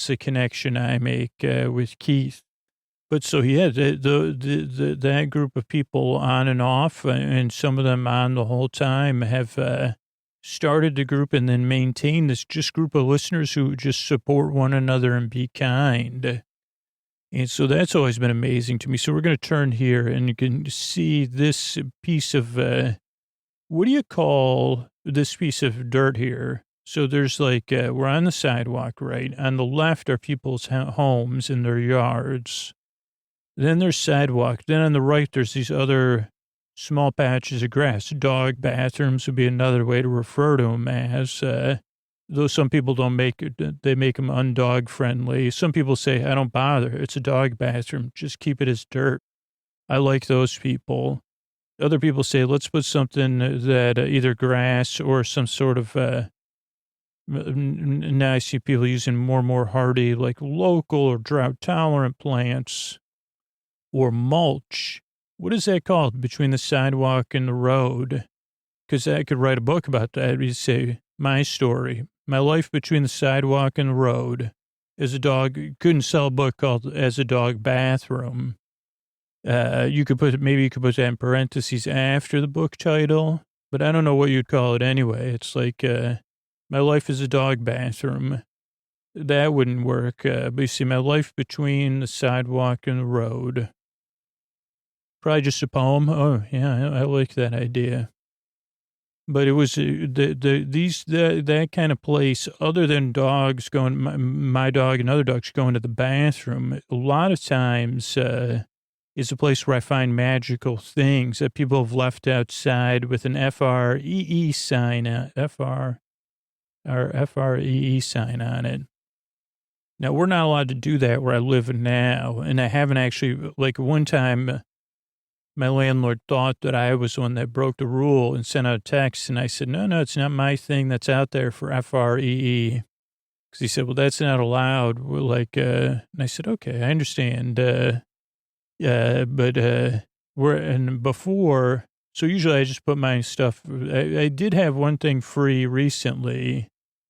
the connection I make with Keith. But so, yeah, that group of people on and off, and some of them on the whole time, have started the group and then maintained this just group of listeners who just support one another and be kind. And so that's always been amazing to me. So we're going to turn here and you can see this piece of, what do you call this piece of dirt here? So there's we're on the sidewalk, right? On the left are people's homes in their yards. Then there's sidewalk. Then on the right, there's these other small patches of grass. Dog bathrooms would be another way to refer to them as, though some people they make them undog friendly. Some people say, I don't bother. It's a dog bathroom. Just keep it as dirt. I like those people. Other people say, let's put something that either grass or some sort of, now I see people using more and more hardy, like local or drought tolerant plants or mulch. What is that called between the sidewalk and the road? Because I could write a book about that. You say, my story, my life between the sidewalk and the road. As a dog, couldn't sell a book called As a Dog Bathroom. You could put, maybe you could put that in parentheses after the book title, but I don't know what you'd call it anyway. It's like, my life is a dog bathroom. That wouldn't work. But you see, my life between the sidewalk and the road. Probably just a poem. Oh, yeah, I like that idea. But it was that kind of place, other than dogs going, my dog and other dogs going to the bathroom, a lot of times is a place where I find magical things that people have left outside with an FREE sign, FREE sign on it. Now, we're not allowed to do that where I live now, and I haven't actually, like one time, my landlord thought that I was the one that broke the rule and sent out a text. And I said, no, it's not my thing that's out there for FREE. Because he said, well, that's not allowed. We're like, and I said, okay, I understand. But and before, so usually I just put my stuff, I did have one thing free recently,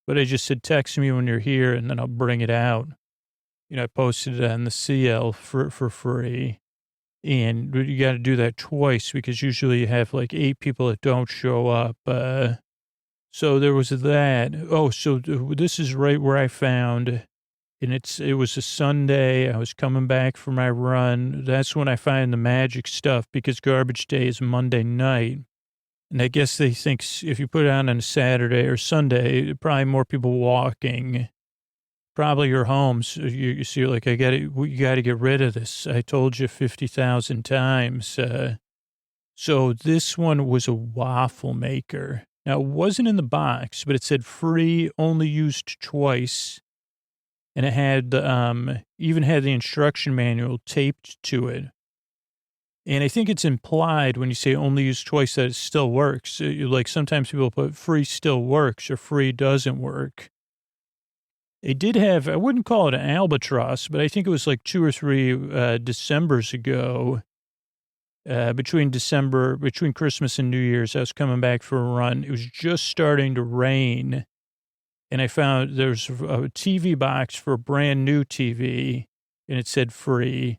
but I just said, text me when you're here and then I'll bring it out. You know, I posted it on the CL for free. And you got to do that twice because usually you have like 8 people that don't show up. So there was that. Oh, so this is right where I found, and it was a Sunday. I was coming back from my run. That's when I find the magic stuff because garbage day is Monday night. And I guess they think if you put it on a Saturday or Sunday, probably more people walking. Probably your homes. You see, like, you got to get rid of this. I told you 50,000 times. So this one was a waffle maker. Now, it wasn't in the box, but it said free, only used twice. And it had, even had the instruction manual taped to it. And I think it's implied when you say only used twice that it still works. Like sometimes people put free still works or free doesn't work. It did have, I wouldn't call it an albatross, but I think it was like 2 or 3 Decembers ago, between Christmas and New Year's, I was coming back for a run. It was just starting to rain, and I found there's a TV box for a brand new TV, and it said free.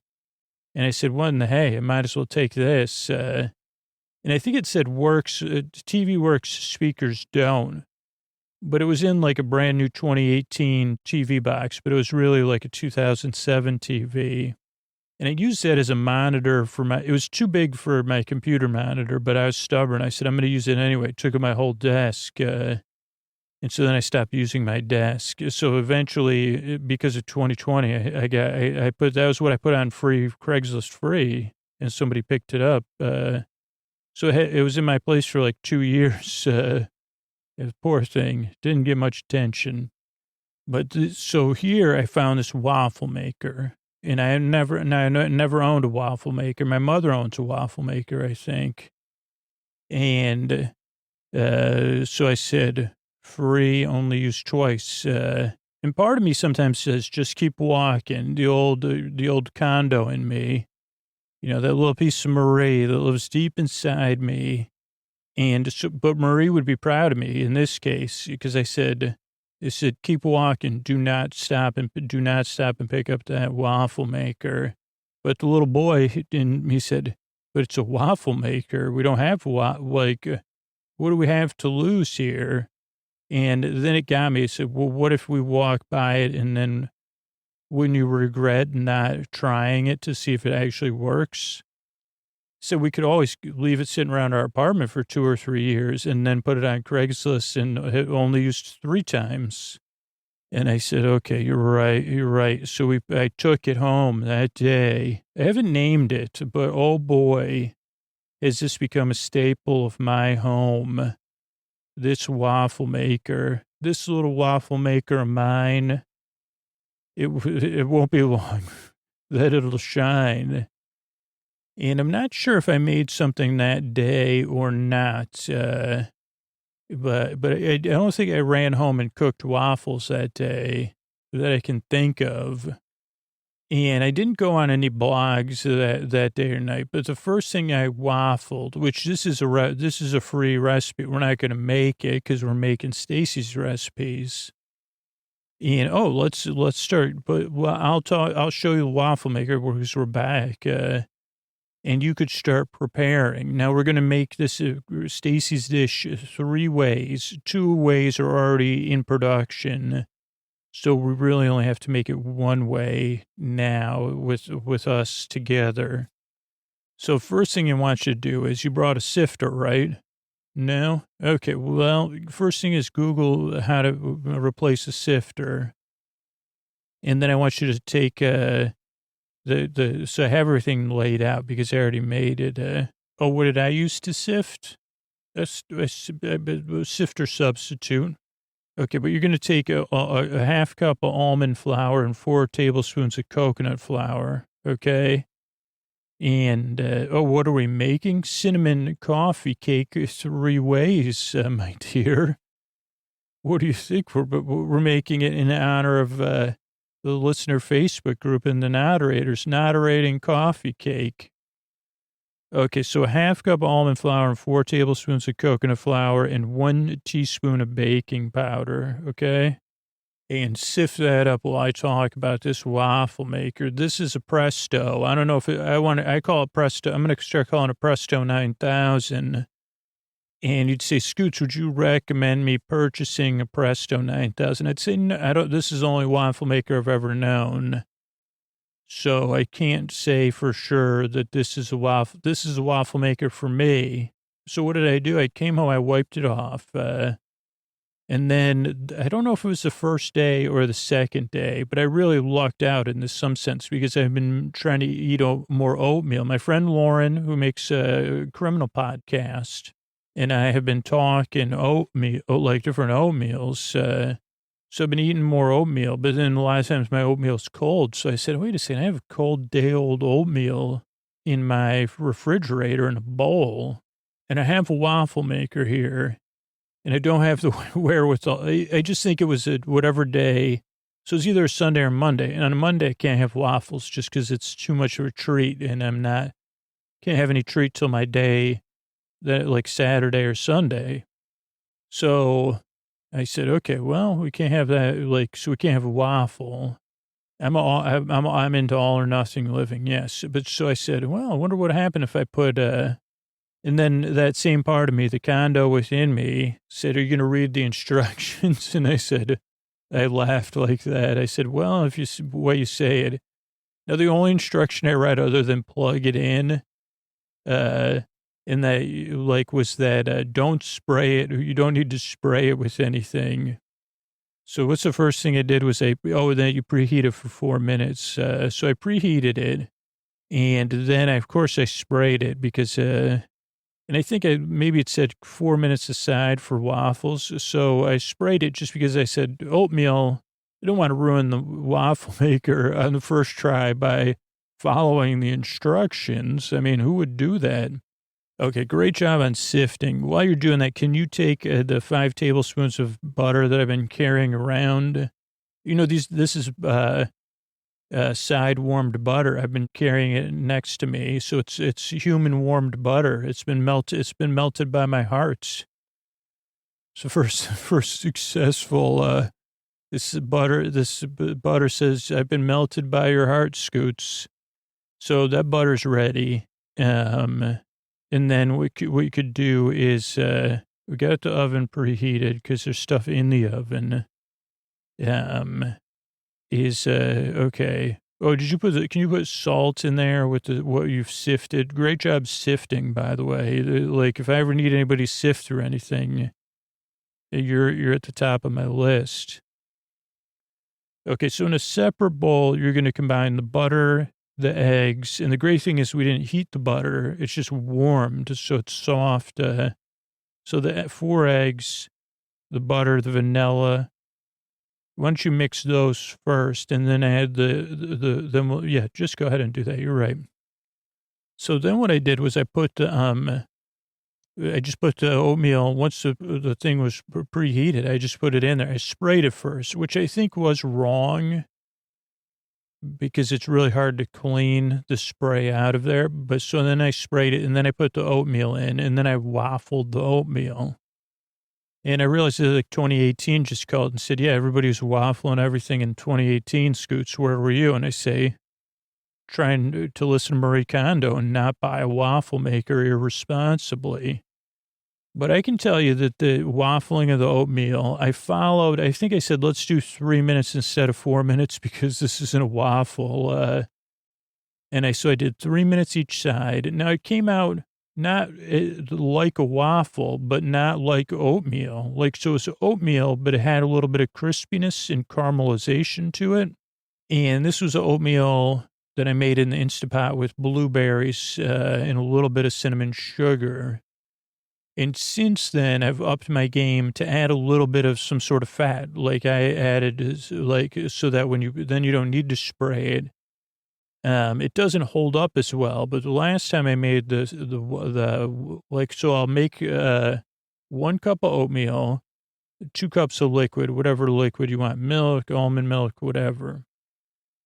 And I said, what in the hey, I might as well take this. And I think it said works, TV works, speakers don't. But it was in like a brand new 2018 TV box, but it was really like a 2007 TV. And I used that as a monitor for it was too big for my computer monitor, but I was stubborn. I said, I'm going to use it anyway. It took up my whole desk. And so then I stopped using my desk. So eventually, because of 2020, that was what I put on free, Craigslist free, and somebody picked it up. So it was in my place for like 2 years. Poor thing. Didn't get much attention. But so here I found this waffle maker. And I never owned a waffle maker. My mother owns a waffle maker, I think. And so I said, free, only used twice. And part of me sometimes says, just keep walking. The old condo in me. You know, that little piece of Marie that lives deep inside me. And so, but Marie would be proud of me in this case because I said, keep walking. Do not stop and pick up that waffle maker. But the little boy, he said, but it's a waffle maker. We don't have what do we have to lose here? And then it got me. It said, well, what if we walk by it and then wouldn't you regret not trying it to see if it actually works? So we could always leave it sitting around our apartment for 2 or 3 years and then put it on Craigslist and it only used 3 times. And I said, okay, you're right. So I took it home that day. I haven't named it, but oh boy, has this become a staple of my home. This waffle maker, this little waffle maker of mine, it won't be long that it'll shine. And I'm not sure if I made something that day or not. But I don't think I ran home and cooked waffles that day that I can think of. And I didn't go on any blogs that day or night. But the first thing I waffled, which this is a free recipe. We're not going to make it because we're making Staci's recipes. And let's start. But I'll show you the waffle maker because we're back. And you could start preparing. Now we're going to make this Staci's dish 3 ways. 2 ways are already in production. So we really only have to make it 1 way now with us together. So first thing I want you to do is you brought a sifter, right? No? Okay. Well, first thing is Google how to replace a sifter. And then I want you to take, so I have everything laid out because I already made it. What did I use to sift? That's a sifter substitute. Okay, but you're going to take a half cup of almond flour and 4 tablespoons of coconut flour. Okay. And, what are we making? Cinnamon coffee cake 3 ways, my dear. What do you think? We're making it in honor of, the listener Facebook group and the noderators, noderating coffee cake. Okay, so a half cup almond flour and 4 tablespoons of coconut flour and 1 teaspoon of baking powder, okay? And sift that up while I talk about this waffle maker. This is a Presto. I don't know if I call it Presto. I'm going to start calling it Presto 9000. And you'd say, Scoots, would you recommend me purchasing a Presto 9000? I'd say, no, I don't. This is the only waffle maker I've ever known. So I can't say for sure that this is a waffle maker for me. So what did I do? I came home, I wiped it off. And then I don't know if it was the first day or the second day, but I really lucked out in some sense because I've been trying to eat more oatmeal. My friend Lauren, who makes a criminal podcast, and I have been talking oatmeal, like different oatmeals. So I've been eating more oatmeal, but then a lot of times my oatmeal's cold. So I said, wait a second, I have a cold day-old oatmeal in my refrigerator in a bowl, and I have a waffle maker here, and I don't have the wherewithal. I just think it was whatever day. So it's either a Sunday or Monday. And on a Monday, I can't have waffles just because it's too much of a treat, and can't have any treat till my day, like Saturday or Sunday. So I said, okay, well, we can't have that, so we can't have a waffle. I'm into all or nothing living, yes. But so I said, well, I wonder what happened if I put, and then that same part of me, the condo within me, said, are you going to read the instructions? And I laughed like that. I said, well, if you, what you say it. Now, the only instruction I read other than plug it in, and that, was that don't spray it. You don't need to spray it with anything. So what's the first thing I did was then you preheat it for 4 minutes. So I preheated it. And then, of course, I sprayed it because, and I think maybe it said 4 minutes aside for waffles. So I sprayed it just because I said oatmeal. I don't want to ruin the waffle maker on the first try by following the instructions. I mean, who would do that? Okay, great job on sifting. While you're doing that, can you take the 5 tablespoons of butter that I've been carrying around? This is side warmed butter. I've been carrying it next to me, so it's human warmed butter. It's been melted by my heart. So first successful. This butter says I've been melted by your heart, Scoots. So that butter's ready. And then what you could do is, we got the oven preheated because there's stuff in the oven. Okay. Oh, can you put salt in there with what you've sifted? Great job sifting, by the way. If I ever need anybody to sift or anything, you're at the top of my list. Okay. So in a separate bowl, you're going to combine the butter, the eggs, and the great thing is we didn't heat the butter. It's just warmed, so it's soft. So the 4 eggs, the butter, the vanilla. Why don't you mix those first, and then add just go ahead and do that. You're right. So then what I did was I just put the oatmeal, once the thing was preheated, I just put it in there. I sprayed it first, which I think was wrong because it's really hard to clean the spray out of there. But so then I sprayed it and then I put the oatmeal in and then I waffled the oatmeal. And I realized that like 2018 just called and said, yeah, everybody was waffling everything in 2018. Scoots, where were you? And I say, trying to listen to Marie Kondo and not buy a waffle maker irresponsibly. But I can tell you that the waffling of the oatmeal, I think I said, let's do 3 minutes instead of 4 minutes because this isn't a waffle. So I did 3 minutes each side. Now it came out not like a waffle, but not like oatmeal. Like, so it's oatmeal, but it had a little bit of crispiness and caramelization to it. And this was oatmeal that I made in the Instapot with blueberries and a little bit of cinnamon sugar. And since then, I've upped my game to add a little bit of some sort of fat. Like I added, like, so that when you don't need to spray it. It doesn't hold up as well. But the last time I made so I'll make 1 cup of oatmeal, 2 cups of liquid, whatever liquid you want, milk, almond milk, whatever.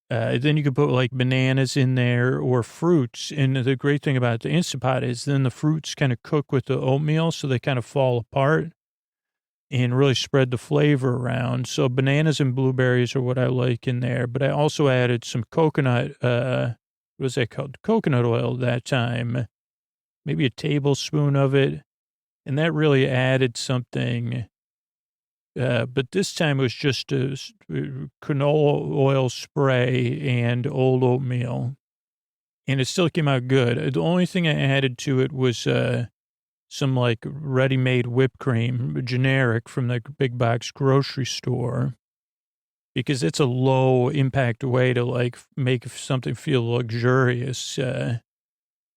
Then you could put like bananas in there or fruits. And the great thing about the Instapot is then the fruits kind of cook with the oatmeal. So they kind of fall apart and really spread the flavor around. So bananas and blueberries are what I like in there. But I also added some coconut, what was that called? Coconut oil that time, maybe a tablespoon of it. And that really added something. But this time it was just a canola oil spray and old oatmeal. And it still came out good. The only thing I added to it was some like ready-made whipped cream, generic from the big box grocery store, because it's a low impact way to like make something feel luxurious.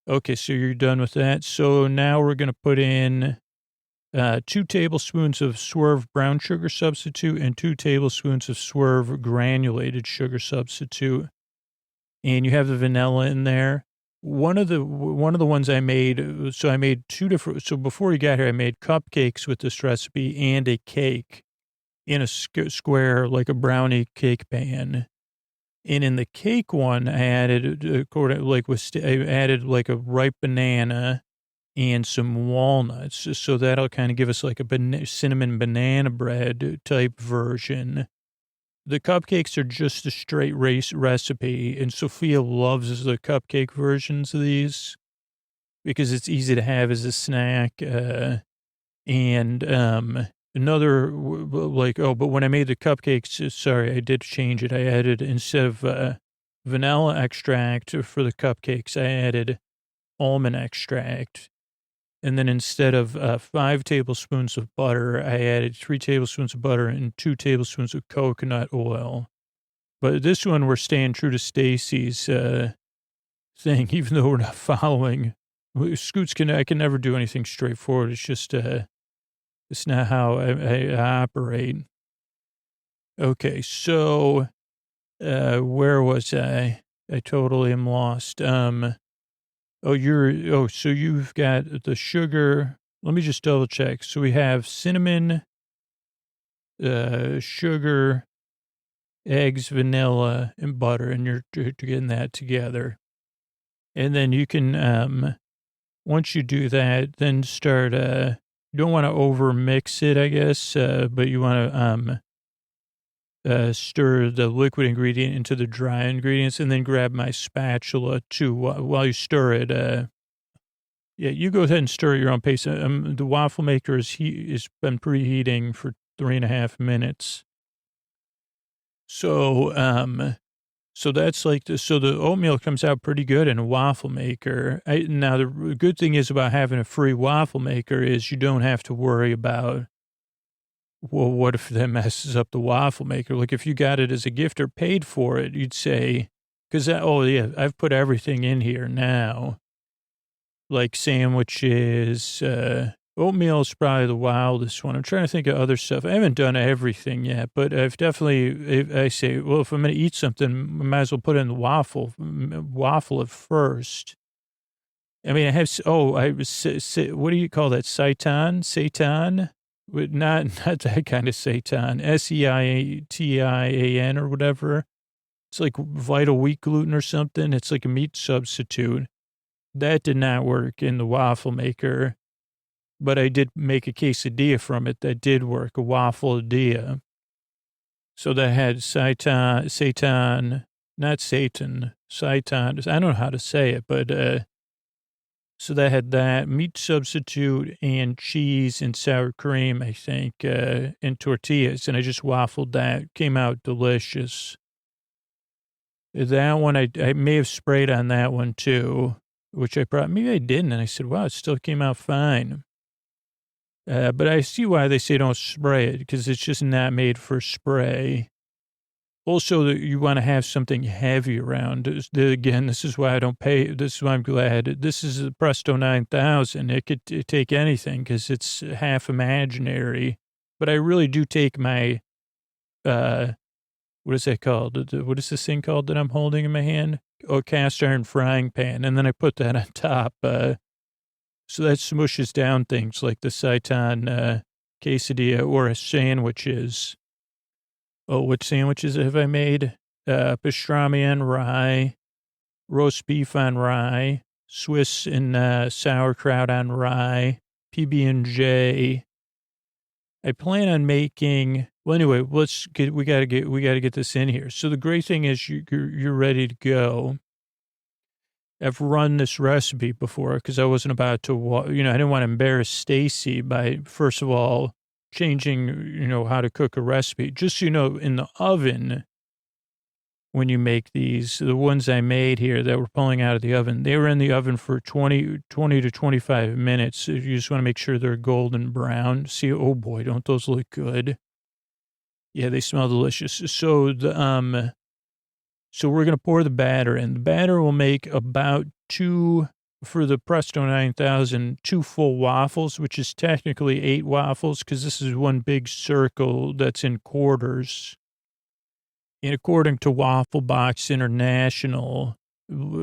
Okay, so you're done with that. So now we're going to put in 2 tablespoons of Swerve brown sugar substitute and 2 tablespoons of Swerve granulated sugar substitute. And you have the vanilla in there. One of the ones I made, so I made 2 different, so before you got here, I made cupcakes with this recipe and a cake in a square, like a brownie cake pan. And in the cake one, I added, I added like a ripe banana and some walnuts. So that'll kind of give us like a cinnamon banana bread type version. The cupcakes are just a straight recipe, and Sophia loves the cupcake versions of these because it's easy to have as a snack. But when I made the cupcakes, sorry, I did change it. I added, instead of vanilla extract for the cupcakes, I added almond extract. And then instead of 5 tablespoons of butter, I added 3 tablespoons of butter and 2 tablespoons of coconut oil. But this one, we're staying true to Staci's thing, even though we're not following. I can never do anything straightforward. It's just, it's not how I operate. Okay, so where was I? I totally am lost. So you've got the sugar. Let me just double check. So we have cinnamon, sugar, eggs, vanilla, and butter, and you're getting that together. And then you can, once you do that, then start, you don't want to over mix it, I guess, but you want to, stir the liquid ingredient into the dry ingredients, and then grab my spatula too while you stir it. Yeah, you go ahead and stir at your own pace. The waffle maker has been preheating for 3.5 minutes. So that's like so the oatmeal comes out pretty good in a waffle maker. Now the good thing is about having a free waffle maker is you don't have to worry about, well, what if that messes up the waffle maker? Like if you got it as a gift or paid for it, you'd say, I've put everything in here now. Like sandwiches, oatmeal is probably the wildest one. I'm trying to think of other stuff. I haven't done everything yet, but I say, well, if I'm going to eat something, I might as well put it in the waffle it first. I mean, I have, what do you call that? Seitan? Not that kind of seitan. Seitan or whatever. It's like vital wheat gluten or something. It's like a meat substitute. That did not work in the waffle maker, but I did make a quesadilla from it that did work, a waffle-adilla. So that had not Satan, seitan. I don't know how to say it, but so that had that meat substitute and cheese and sour cream, I think, and tortillas. And I just waffled that. Came out delicious. That one, I may have sprayed on that one too, which maybe I didn't. And I said, wow, it still came out fine. But I see why they say don't spray it, because it's just not made for spray. Also, you want to have something heavy around. Again, this is why I don't pay. This is why I'm glad. This is the Presto 9000. It could take anything because it's half imaginary. But I really do take my, what is that called? What is this thing called that I'm holding in my hand? Oh, cast iron frying pan. And then I put that on top. So that smushes down things like the seitan quesadilla or sandwiches. Oh, what sandwiches have I made? Pastrami on rye, roast beef on rye, Swiss and sauerkraut on rye, PB&J. I plan on making. Well, anyway, we gotta get this in here. So the great thing is you're ready to go. I've run this recipe before because I wasn't about to, I didn't want to embarrass Staci by, first of all, changing, how to cook a recipe. Just, in the oven, when you make these, the ones I made here that we're pulling out of the oven, they were in the oven for 20 to 25 minutes. You just want to make sure they're golden brown. See, oh boy, don't those look good? Yeah, they smell delicious. So so we're going to pour the batter in. The batter will make about for the Presto 9000, 2 full waffles, which is technically 8 waffles because this is one big circle that's in quarters. And according to Waffle Box International,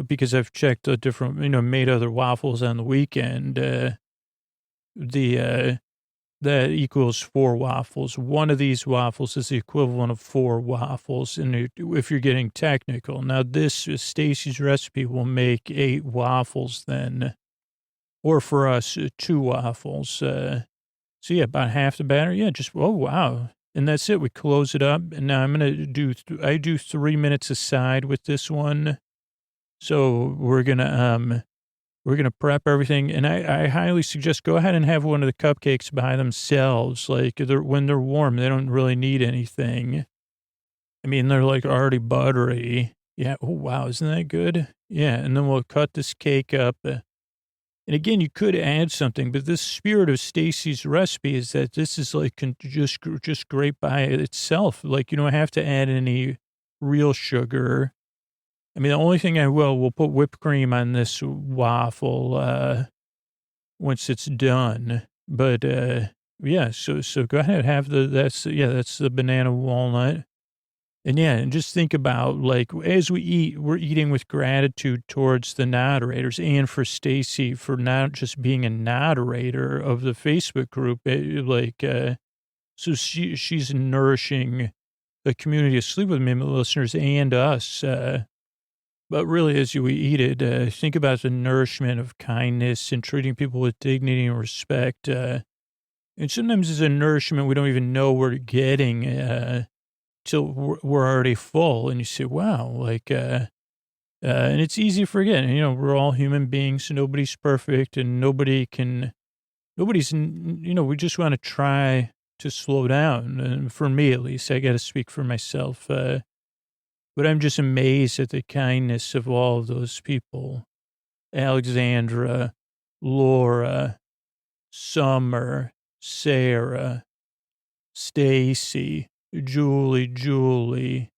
because I've checked the different, made other waffles on the weekend, that equals 4 waffles. One of these waffles is the equivalent of 4 waffles, and if you're getting technical. Now, this Staci's recipe will make 8 waffles then, or for us, 2 waffles. So yeah, about half the batter. Yeah, oh, wow. And that's it. We close it up, and now I'm going to I do 3 minutes aside with this one. So we're going to prep everything, and I highly suggest go ahead and have one of the cupcakes by themselves. Like when they're warm, they don't really need anything. I mean, they're like already buttery. Yeah. Oh, wow. Isn't that good? Yeah. And then we'll cut this cake up. And again, you could add something, but this spirit of Staci's recipe is that this is like just great by itself. Like, you don't have to add any real sugar. I mean, the only thing we'll put whipped cream on this waffle once it's done. But yeah, so go ahead and have that's the banana walnut. And yeah, and just think about, like, as we eat, we're eating with gratitude towards the noderators and for Staci for not just being a noderator of the Facebook group. So she's nourishing the community of Sleep With Me listeners and us. But really, as we eat it, think about the nourishment of kindness and treating people with dignity and respect. And sometimes it's a nourishment we don't even know we're getting till we're already full. And you say, wow, and it's easy to forget. We're all human beings. So nobody's perfect, and we just want to try to slow down. And for me, at least, I got to speak for myself. But I'm just amazed at the kindness of all of those people. Alexandra, Laura, Summer, Sarah, Staci, Julie,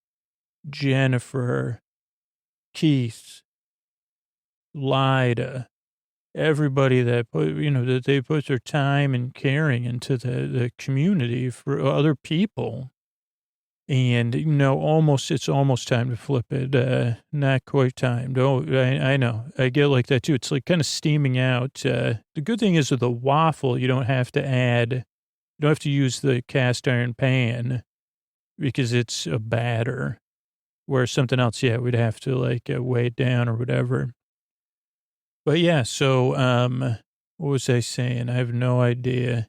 Jennifer, Keith, Lyda, everybody that that they put their time and caring into the community for other people. And, it's almost time to flip it. Not quite time. I know. I get like that too. It's like kind of steaming out. The good thing is with the waffle, you don't have to use the cast iron pan because it's a batter. Where something else, yeah, we'd have to like weigh it down or whatever. But yeah, so, what was I saying? I have no idea.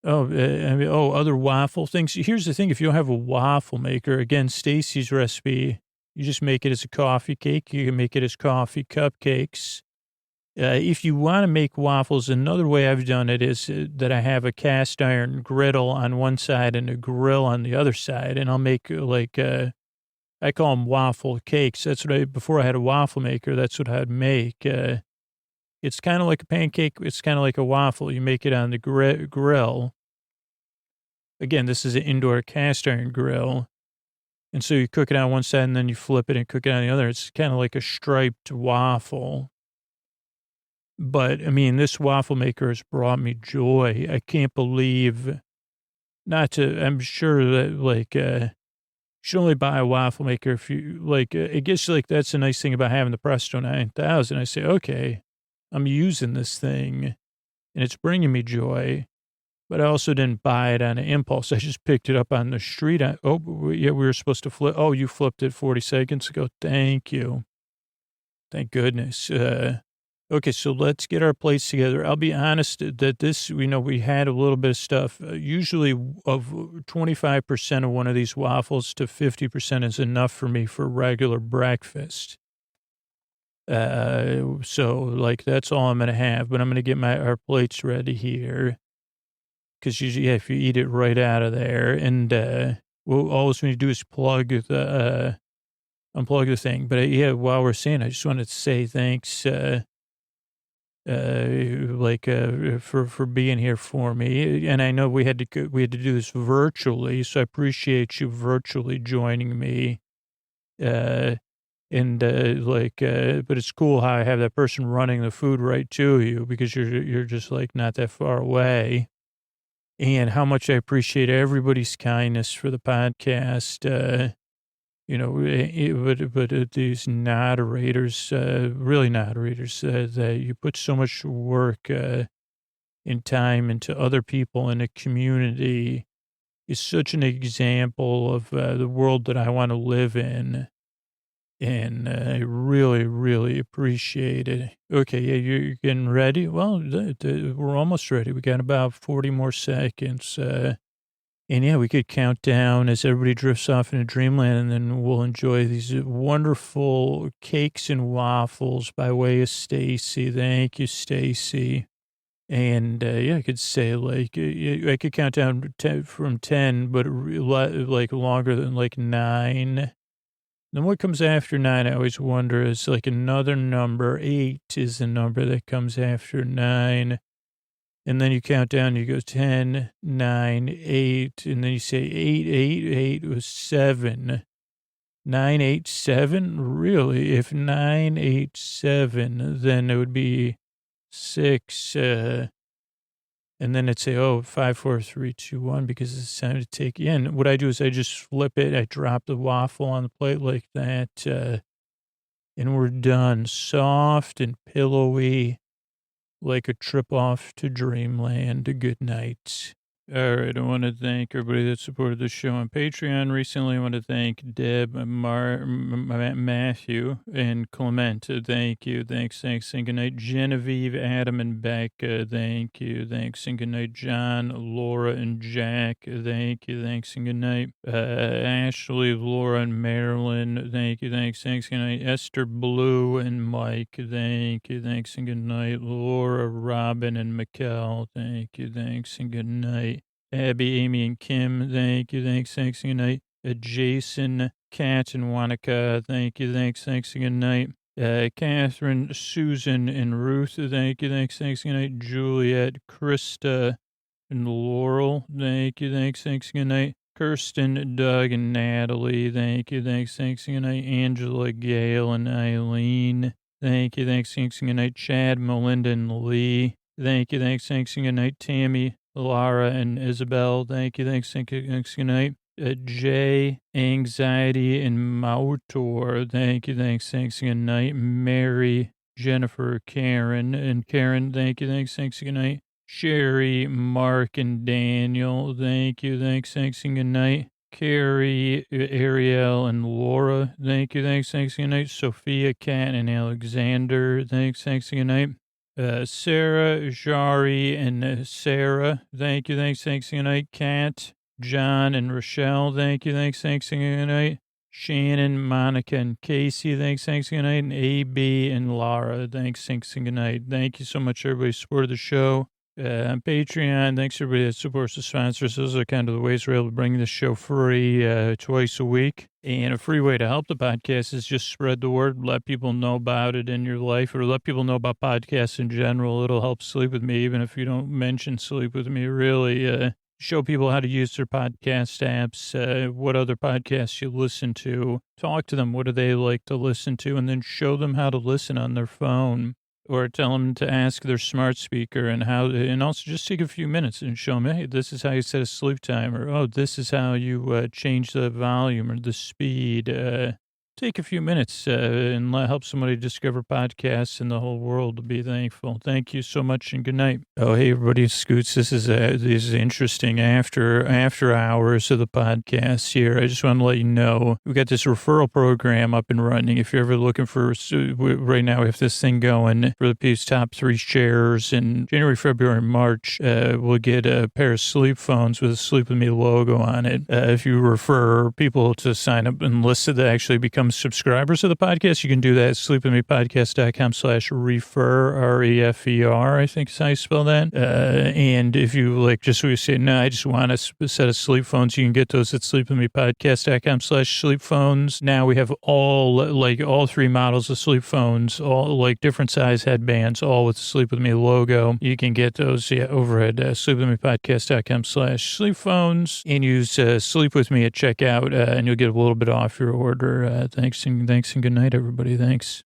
Other waffle things. Here's the thing. If you don't have a waffle maker, again, Staci's recipe, you just make it as a coffee cake. You can make it as coffee cupcakes. If you want to make waffles, another way I've done it is that I have a cast iron griddle on one side and a grill on the other side. And I'll make I call them waffle cakes. Before I had a waffle maker, that's what I'd make. It's kind of like a pancake. It's kind of like a waffle. You make it on the grill. Again, this is an indoor cast iron grill. And so you cook it on one side and then you flip it and cook it on the other. It's kind of like a striped waffle. But, I mean, this waffle maker has brought me joy. I can't believe, I'm sure that, you should only buy a waffle maker if you, I guess, that's the nice thing about having the Presto 9000. I say, okay, I'm using this thing, and it's bringing me joy. But I also didn't buy it on an impulse. I just picked it up on the street. We were supposed to flip. Oh, you flipped it 40 seconds ago. Thank you. Thank goodness. Okay, so let's get our plates together. I'll be honest that this, we had a little bit of stuff. Usually of 25% of one of these waffles to 50% is enough for me for regular breakfast. So that's all I'm going to have, but I'm going to get our plates ready here. Because usually, if you eat it right out of there, and all we need to do is unplug the thing. But while we're saying, I just wanted to say thanks, for being here for me. And I know we had to do this virtually, so I appreciate you virtually joining me. But it's cool how I have that person running the food right to you because you're just not that far away. And how much I appreciate everybody's kindness for the podcast. But these noderators, really noderators, that you put so much work and time into other people in a community is such an example of the world that I want to live in. And I really, really appreciate it. Okay, yeah, you're getting ready? Well, we're almost ready. We got about 40 more seconds. And yeah, we could count down as everybody drifts off into dreamland, and then we'll enjoy these wonderful cakes and waffles by way of Staci. Thank you, Staci. And I could say I could count down from 10, but longer than 9. Then what comes after 9, I always wonder, is another number. 8 is the number that comes after 9. And then you count down, you go 10, 9, 8, and then you say 8, 8, 8 was 7. 9, 8, 7? Really? If 9, 8, 7, then it would be 6. And then it'd say, 5, 4, 3, 2, 1, because it's time to take you in. What I do is I just flip it. I drop the waffle on the plate like that. And we're done. Soft and pillowy, like a trip off to dreamland. Good night. All right. I want to thank everybody that supported the show on Patreon recently. I want to thank Deb, Matthew, and Clement. Thank you. Thanks. And good night. Genevieve, Adam, and Becca. Thank you. Thanks. And good night. John, Laura, and Jack. Thank you. Thanks. And good night. Ashley, Laura, and Marilyn. Thank you. Thanks. Good night. Esther, Blue, and Mike. Thank you. Thanks. And good night. Laura, Robin, and Mikkel. Thank you. Thanks. And good night. Abby, Amy, and Kim, thank you, thanks, and good night. Jason, Kat, and Wanaka, thank you, thanks, and good night. Catherine, Susan, and Ruth, thank you, thanks, and good night. Juliet, Krista, and Laurel, thank you, thanks, good night. Kirsten, Doug, and Natalie, thank you, thanks, good night. Angela, Gail, and Eileen, thank you, thanks, good night. Chad, Melinda, and Lee, thank you, thanks, good night. Tammy, Lara, and Isabel, thank you, thanks, good night. Jay, Anxiety, and Mautor. Thank you, thanks, good night. Mary, Jennifer, Karen, and Karen, thank you, thanks, good night. Sherry, Mark, and Daniel, thank you, thanks, good night. Carrie, Ariel, and Laura, thank you, thanks, good night. Sophia, Kat, and Alexander, thanks, good night. Sarah, Jari, and Sarah, thank you, thanks, good night. Kat, John, and Rochelle, thank you, thanks, good night. Shannon, Monica, and Casey, thanks, good night. And AB and Lara, thanks, good night. Thank you so much, everybody, who supported the show. On Patreon, thanks everybody that supports the sponsors. Those are kind of the ways we're able to bring this show free twice a week. And a free way to help the podcast is just spread the word, let people know about it in your life, or let people know about podcasts in general. It'll help Sleep With Me, even if you don't mention Sleep With Me, really. Show people how to use their podcast apps, what other podcasts you listen to. Talk to them, what do they like to listen to, and then show them how to listen on their phone. Or tell them to ask their smart speaker and also just take a few minutes and show them, hey, this is how you set a sleep timer. Oh, this is how you change the volume or the speed. Take a few minutes and help somebody discover podcasts in the whole world to be thankful. Thank you so much and good night. Oh, hey, everybody, Scoots. This is interesting after hours of the podcast here. I just want to let you know we got this referral program up and running. If you're ever looking for, right now we have this thing going for the Peace Top 3 shares in January, February, March. We'll get a pair of sleep phones with a Sleep With Me logo on it. If you refer people to sign up and list to actually become subscribers of the podcast, you can do that at sleepwithmepodcast.com/refer, REFER, I think is how you spell that. And if you just we say, no, I just want a set of sleep phones, you can get those at sleepwithmepodcast.com/sleep phones. Now we have all 3 models of sleep phones, all different size headbands, all with the Sleep With Me logo. You can get those over at sleepwithmepodcast.com/sleep phones and use Sleep With Me at checkout, and you'll get a little bit off your order. Thanks and good night, everybody. Thanks.